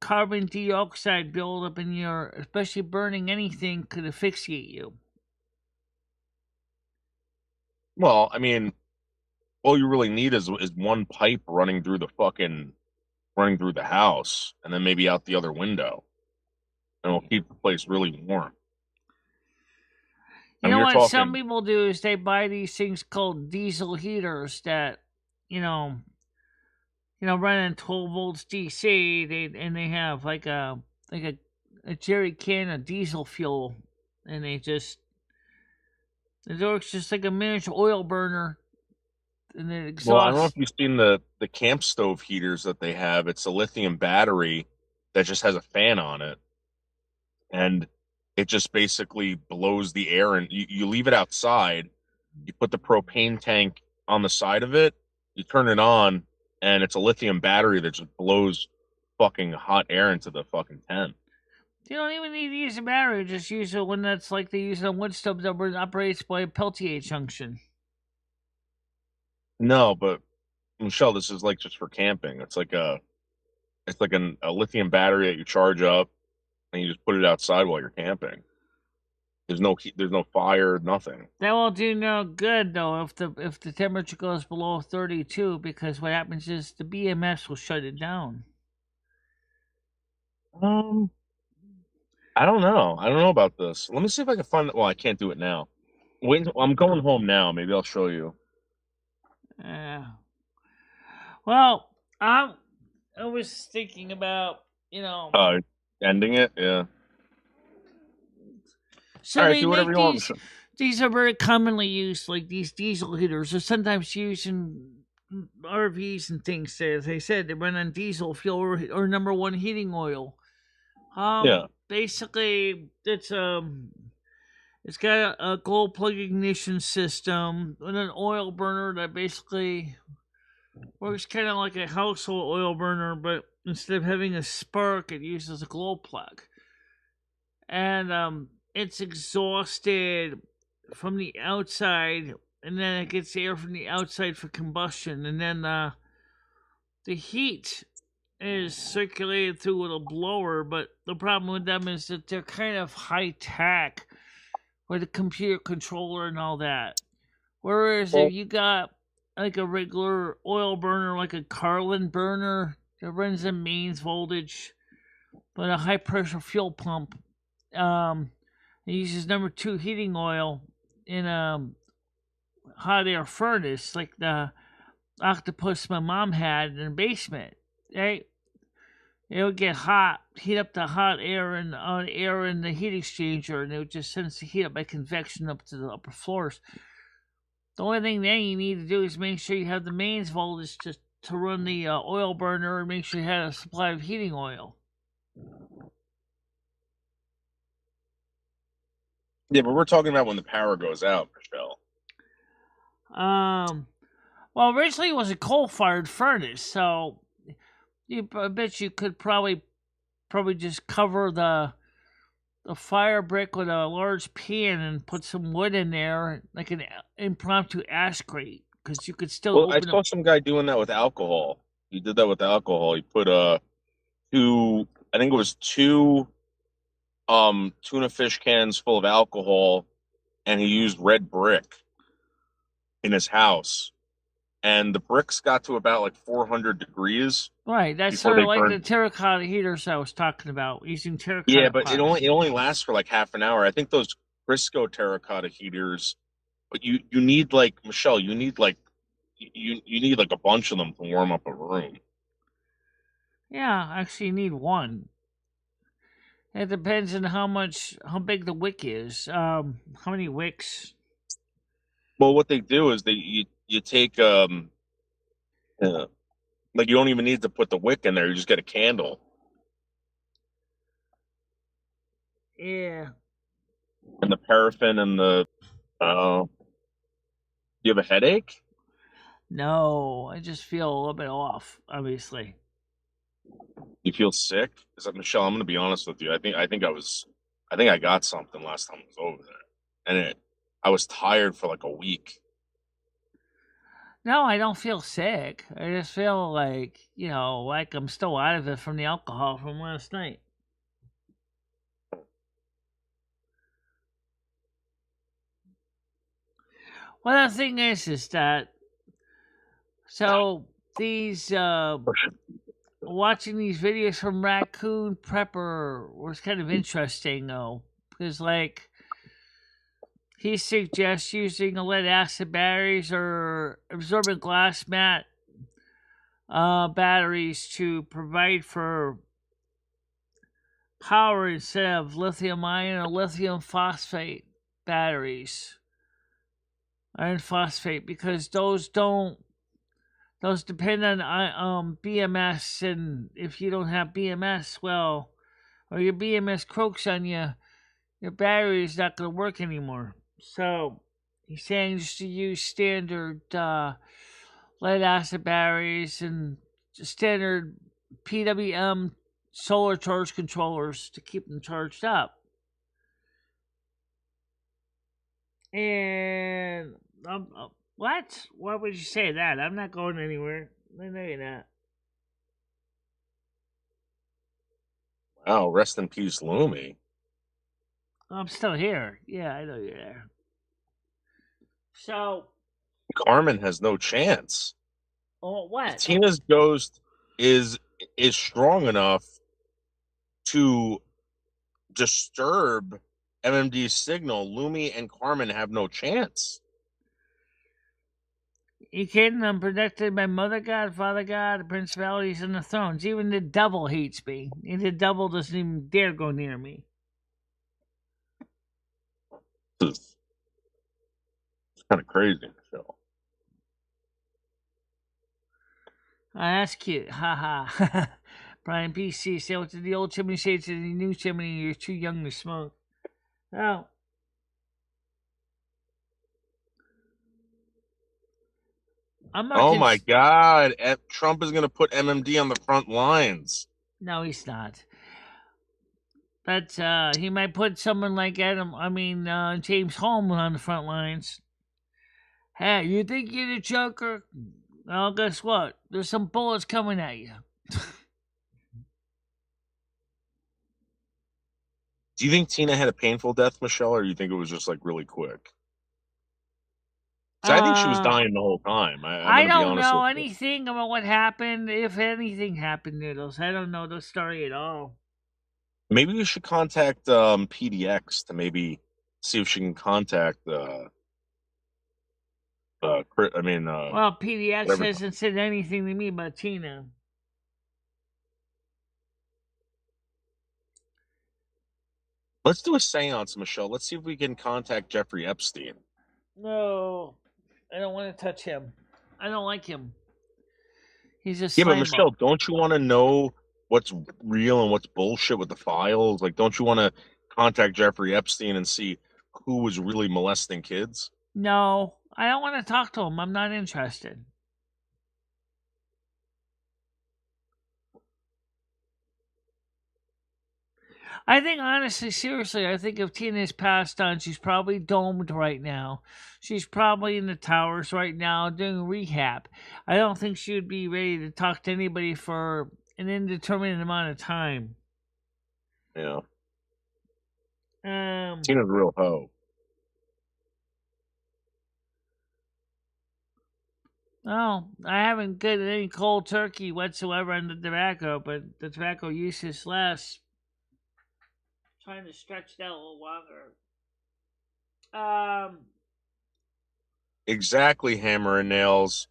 carbon dioxide buildup in your, especially burning anything, could asphyxiate you. well, I mean, all you really need is one pipe running through the house, and then maybe out the other window, and it'll keep the place really warm. I You mean, know you're what some talking. people do is they buy these things called diesel heaters that, you know, running 12 volts DC. They have like a jerry can of diesel fuel, and it works just like a miniature oil burner, and it Well, I don't know if exhausts. you've seen the camp stove heaters that they have. It's a lithium battery that just has a fan on it, and it just basically blows the air. And you leave it outside. You put the propane tank on the side of it. You turn it on, and it's a lithium battery that just blows fucking hot air into the fucking tent. You don't even need to use a battery. Just use the one that's like they use on wood stoves that operates by a Peltier junction. No, but Michelle, this is like just for camping. It's like a lithium battery that you charge up and you just put it outside while you're camping. There's no heat, there's no fire, nothing. That won't do no good though if the temperature goes below 32, because what happens is the BMS will shut it down. Um, I don't know. I don't know about this. Let me see if I can find. Well, I can't do it now. Wait, I'm going home now. Maybe I'll show you. Uh, well, I was thinking about Uh, Ending it. Yeah. so All right. they Do whatever make you want, these Michelle. these are very commonly used, like these diesel heaters are sometimes used in RVs and things. As I said, they run on diesel fuel or number one heating oil. Yeah. Basically, it's got a glow plug ignition system and an oil burner that basically works kind of like a household oil burner, but instead of having a spark, it uses a glow plug. And it's exhausted from the outside, and then it gets air from the outside for combustion, and then the heat is circulated through with a blower. But the problem with them is that they're kind of high tech with a computer controller and all that. Whereas if Well, you got like a regular oil burner, like a Carlin burner that runs a mains voltage, but a high pressure fuel pump, um, it uses number two heating oil in a hot air furnace, like the octopus my mom had in the basement. Right? It would get hot, heat up the hot air and air in the heat exchanger, and it would just send the heat up by convection up to the upper floors. The only thing then you need to do is make sure you have the mains voltage to run the oil burner, and make sure you have a supply of heating oil. yeah, but we're talking about when the power goes out, Michelle. Um, well, originally it was a coal-fired furnace, so I bet you could probably just cover the fire brick with a large pan and put some wood in there, like an impromptu ash grate, because you could still Well, I open saw up. some guy doing that with alcohol. He did that with alcohol. He put two, I think it was two tuna fish cans full of alcohol, and he used red brick in his house, and the bricks got to about like 400 degrees Right, that's before sort of they like burned. the terracotta heaters I was talking about, using Yeah, terracotta but it pots. only lasts for like half an hour. I think those Crisco terracotta heaters, but you need like Michelle, you need like a bunch of them to warm up a room. Yeah, actually, you need one. It depends on how big the wick is. How many wicks? Well, what they do is you take uh, like you don't even need to put the wick in there. You just get a candle Yeah. and the paraffin and the. Do you have a headache? No, I just feel a little bit off, obviously. You feel sick? Is that Michelle? I'm going to be honest with you. I think I got something last time I was over there, and I was tired for like a week. No, I don't feel sick. I just feel like, like I'm still out of it from the alcohol from last night. Well, the thing is that, so these, watching these videos from Raccoon Prepper was kind of interesting, though, because, like, he suggests using lead acid batteries or absorbent glass mat batteries to provide for power instead of lithium ion or lithium phosphate batteries. Iron phosphate, because those depend on BMS, and if you don't have BMS, well, or your BMS croaks on you, your battery is not going to work anymore. So he's saying just to use standard lead acid batteries and standard PWM solar charge controllers to keep them charged up. And what? Why would you say that? I'm not going anywhere. I know you're not. Wow, rest in peace, Lumi. I'm still here. Yeah, I know you're there. So, Carmen has no chance. what? Tina's ghost is strong enough to disturb MMD's signal. Lumi and Carmen have no chance. You kidding? I'm protected by Mother God, Father God, the principalities, and the thrones. Even the devil hates me. And the devil doesn't even dare go near me. It's kind of crazy, Michelle. I ask you, haha. Brian PC, say what did the old chimney say to the new chimney? You're too young to smoke. Oh. I'm not. Oh my God! Trump is going to put MMD on the front lines. No, he's not. But he might put someone like James Holmes on the front lines. Hey, you think you're the Joker? Well, guess what? There's some bullets coming at you. Do you think Tina had a painful death, Michelle, or do you think it was just like really quick? I think she was dying the whole time. I'm I going to be don't honest know with you. anything about what happened, if anything happened to those. I don't know the story at all. Maybe we should contact PDX to maybe see if she can contact well, PDX whatever. hasn't said anything to me about Tina. Let's do a seance, Michelle. Let's see if we can contact Jeffrey Epstein. No, I don't want to touch him. I don't like him. He's a Yeah, but slime Michelle, ball. don't you want to know what's real and what's bullshit with the files? Like, don't you want to contact Jeffrey Epstein and see who was really molesting kids? No, I don't want to talk to him. I'm not interested. I think, honestly, seriously, I think if Tina's passed on, she's probably domed right now. She's probably in the towers right now doing rehab. I don't think she would be ready to talk to anybody for an indeterminate amount of time. Yeah. Tina's a real hoe. Oh, I haven't got any cold turkey whatsoever on the tobacco, but the tobacco use is less. Trying to stretch it out a little longer. Exactly, hammer and nails.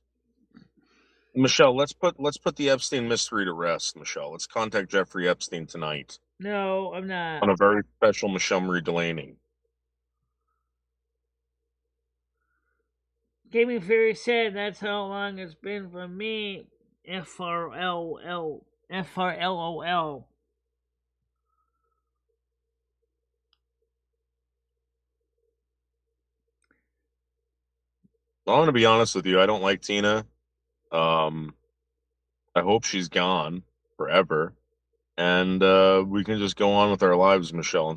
Michelle, let's put the Epstein mystery to rest, Michelle. Let's contact Jeffrey Epstein tonight. No, I'm not. On a very special Michele Marie Dalene. Gaming Fury said that's how long it's been for me. FRLL. I'm going to be honest with you. I don't like Tina. Um, I hope she's gone forever, and we can just go on with our lives, Michelle.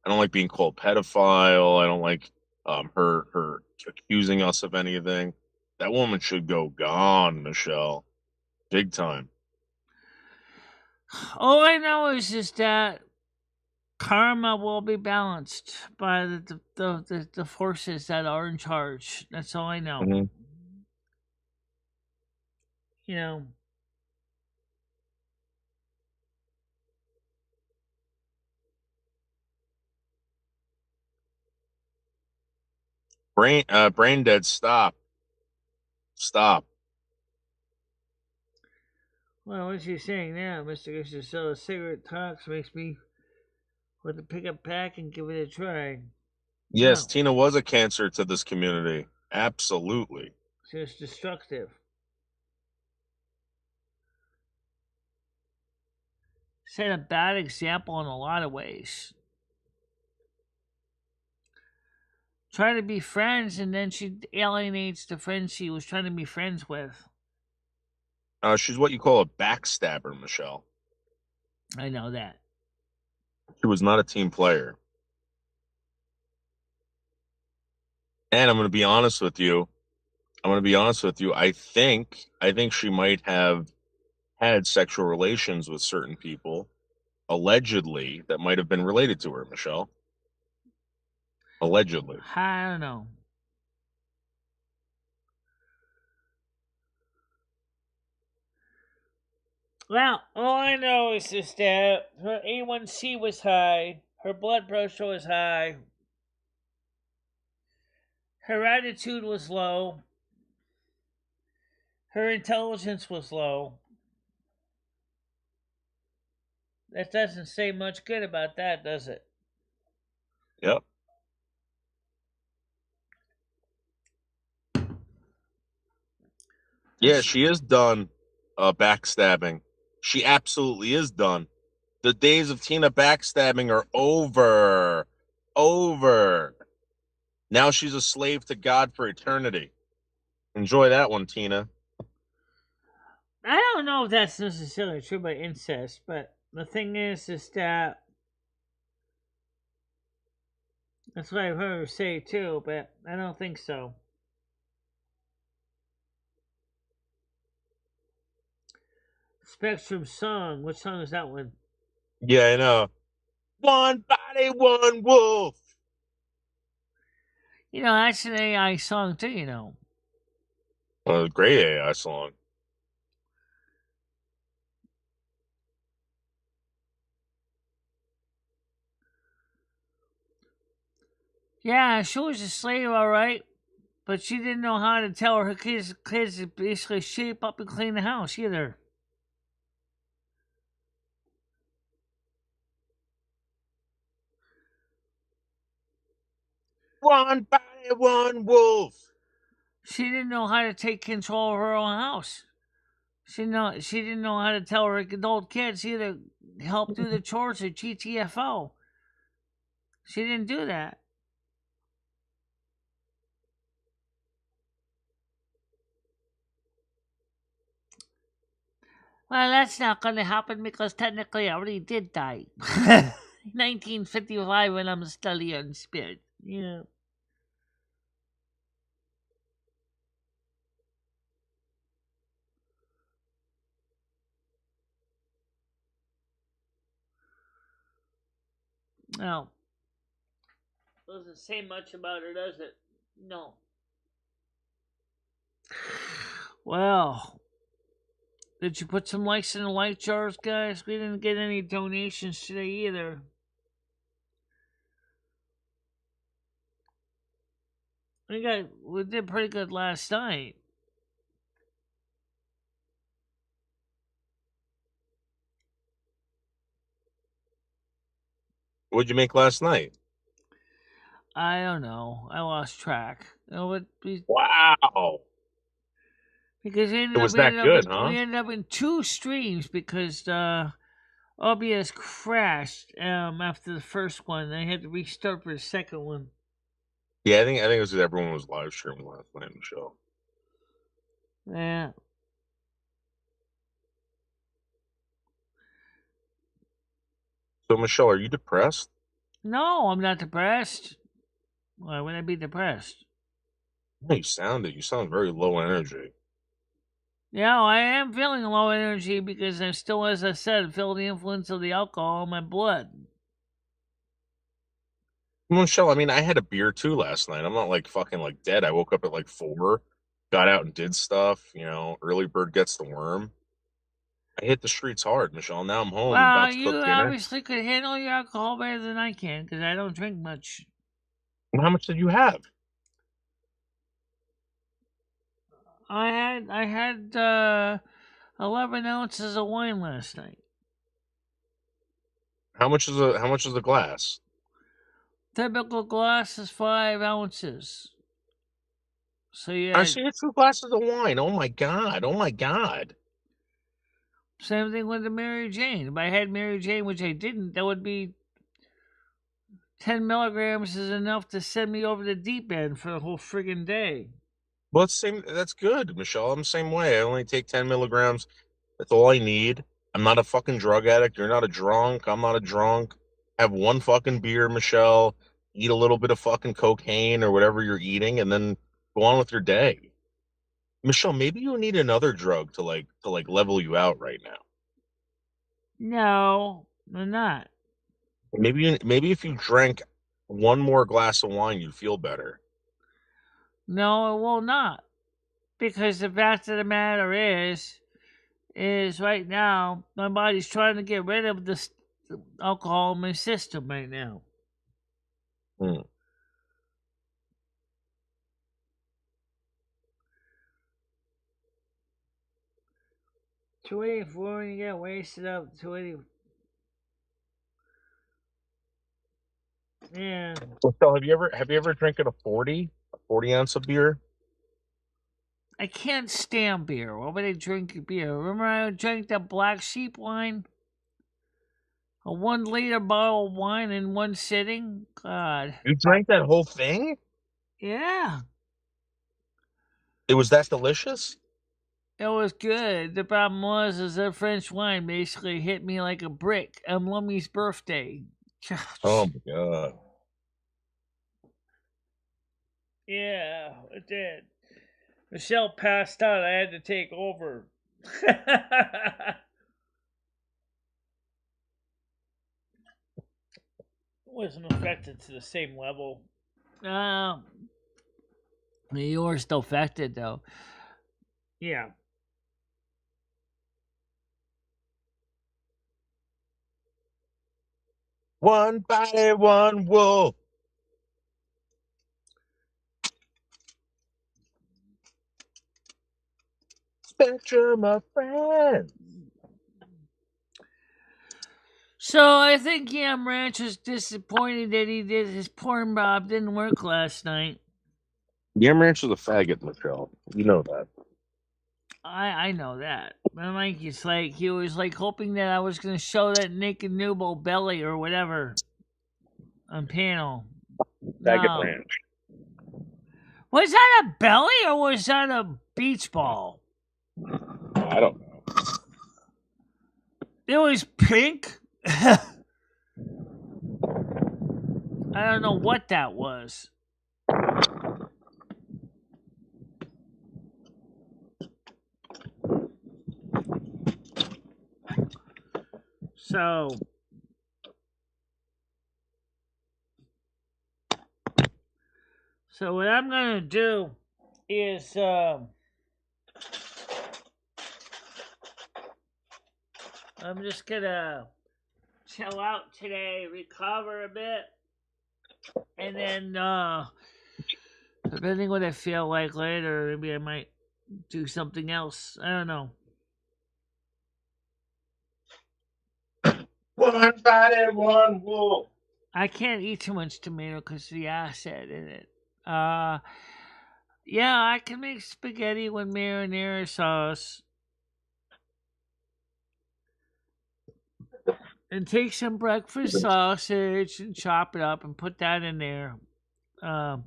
I don't like being called pedophile. I don't like her accusing us of anything. That woman should go gone, Michelle, big time. All I know is just that karma will be balanced by the forces that are in charge. That's all I know. Mm-hmm. You know, Brain dead. Stop. Stop. well, what you saying now, Mister Gusher? So a cigarette talks makes me want to pick up pack and give it a try. Yes, Wow, Tina was a cancer to this community. Absolutely. so it's destructive. Set a bad example in a lot of ways. Try to be friends, and then she alienates the friends she was trying to be friends with. She's what you call a backstabber, Michelle. I know that. She was not a team player. And I'm going to be honest with you. I think she might have had sexual relations with certain people, allegedly, that might have been related to her, Michelle. Allegedly. I don't know. Well, all I know is just that her A1C was high, her blood pressure was high, her attitude was low, her intelligence was low. That doesn't say much good about that, does it? Yep. Yeah, she is done backstabbing. She absolutely is done. The days of Tina backstabbing are over. Over. Now she's a slave to God for eternity. Enjoy that one, Tina. I don't know if that's necessarily true about incest, but the thing is that that's what I've heard her say too, but I don't think so. Spectrum song. What song is that one? Yeah, I know. One body, one wolf. That's an AI song too. Great AI song. Yeah, she was a slave, all right, but she didn't know how to tell her kids to basically shape up and clean the house either. One body, one wolf. She didn't know how to take control of her own house. She didn't know how to tell her adult kids either help do the chores or GTFO. She didn't do that. Well, that's not going to happen because technically I already did die. 1955 when I'm still in spirit. Yeah. Well, doesn't say much about her, does it? No. Well, did you put some likes in the like jars, guys? We didn't get any donations today either. We did pretty good last night. What'd you make last night? I don't know. I lost track. Wow. Because It was that good, huh? we ended up in two streams because the OBS crashed after the first one. They had to restart for the second one. Yeah, I think it was because everyone was live streaming last night in the show. Yeah. So, Michelle, are you depressed? No, I'm not depressed. Why would I be depressed? No, you sound it. You sound very low energy. Yeah, I am feeling low energy because I'm still, as I said, feel the influence of the alcohol in my blood. Michelle, I mean, I had a beer too last night. I'm not like fucking like dead. I woke up at like 4, got out and did stuff. You know, early bird gets the worm. I hit the streets hard, Michelle. Now I'm home, Well, about to you cook dinner. obviously could handle your alcohol better than I can because I don't drink much. How much did you have? I had 11 ounces of wine last night. How much is a glass? Typical glass is 5 ounces. So I yeah, see 2 glasses of wine. Oh my god! Oh my god! same thing with the Mary Jane. If I had Mary Jane, which I didn't, that would be 10 milligrams is enough to send me over the deep end for the whole friggin' day. Well, that's good, Michelle. I'm the same way. I only take 10 milligrams. That's all I need. I'm not a fucking drug addict. You're not a drunk. I'm not a drunk. Have one fucking beer, Michelle. Eat a little bit of fucking cocaine or whatever you're eating, and then go on with your day. Michelle, maybe you need another drug to level you out right now. No, I'm not. Maybe if you drank one more glass of wine, you'd feel better. No, it will not. Because the fact of the matter is right now, my body's trying to get rid of this alcohol in my system right now. Hmm. 284 and you get wasted up. 280. Yeah. So have you ever drank a 40 ounce of beer? I can't stand beer. Why would I drink beer? Remember I drank that black sheep wine? A 1 liter bottle of wine in one sitting? God. You drank that whole thing? Yeah. It was that delicious? It was good. The problem was is that French wine basically hit me like a brick on Lummy's birthday. Oh my god. Yeah, it did. Michelle passed out. I had to take over. Wasn't affected to the same level. You were still affected though. Yeah. One body, one wolf. Spectrum of friends. So I think Yam Ranch was disappointed that his porn bob didn't work last night. Yam Ranch is a faggot, Michelle. You know that. I know that. But like it's like he was like hoping that I was gonna show that naked nooble belly or whatever on panel. Faggot No. Ranch. Was that a belly or was that a beach ball? I don't know. It was pink. I don't know what that was. So what I'm gonna do is I'm just gonna chill out today, recover a bit, and then depending what I feel like later, maybe I might do something else. I don't know. One body, one wolf. I can't eat too much tomato because of the acid in it. Yeah, I can make spaghetti with marinara sauce. And take some breakfast sausage and chop it up and put that in there. Um,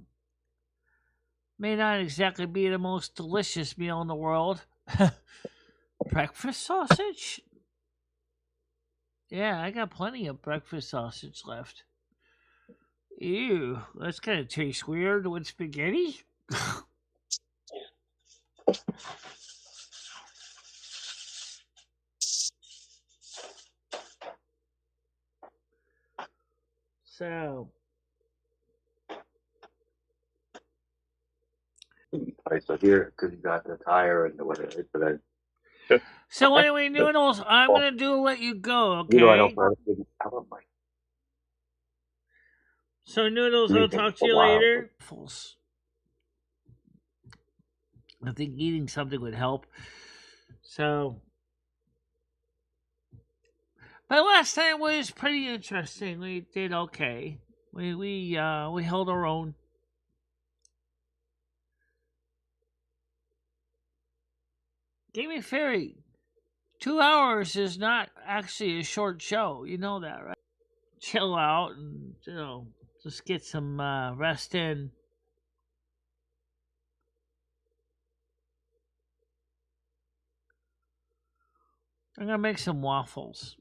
may not exactly be the most delicious meal in the world. Breakfast sausage? Yeah, I got plenty of breakfast sausage left. Ew, that's gonna taste weird with spaghetti. So, Right, so here, because you got the tire and the whatever, so then, so anyway, Noodles, I'm gonna let you go, you know, I don't okay? I don't like So, Noodles, I'll anything talk to for a you while. later. I think eating something would help. So, but last time was pretty interesting. We did okay. We held our own. Gaming Fairy, 2 hours is not actually a short show. You know that, right? Chill out and just get some rest in. I'm gonna make some waffles.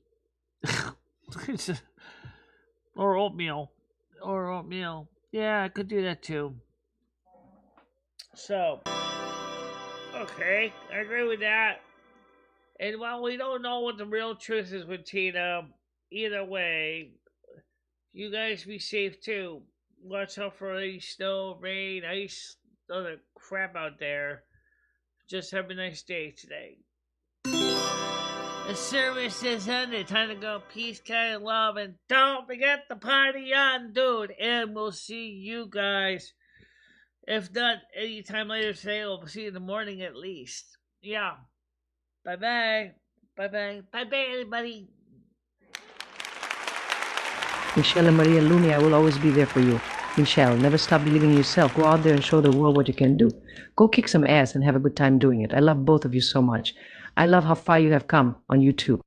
Or oatmeal. Yeah, I could do that too. So, okay, I agree with that. And while we don't know what the real truth is with Tina, either way, you guys be safe too. Watch out for any snow, rain, ice, other crap out there. Just have a nice day today. The service is ended. Time to go. Peace, kind, love, and don't forget the party on, dude. And we'll see you guys. If not anytime later today, we'll see you in the morning at least. Yeah. Bye bye. Bye bye. Bye bye, everybody. Michele Marie Dalene, I will always be there for you. Michelle, never stop believing in yourself. Go out there and show the world what you can do. Go kick some ass and have a good time doing it. I love both of you so much. I love how far you have come on YouTube.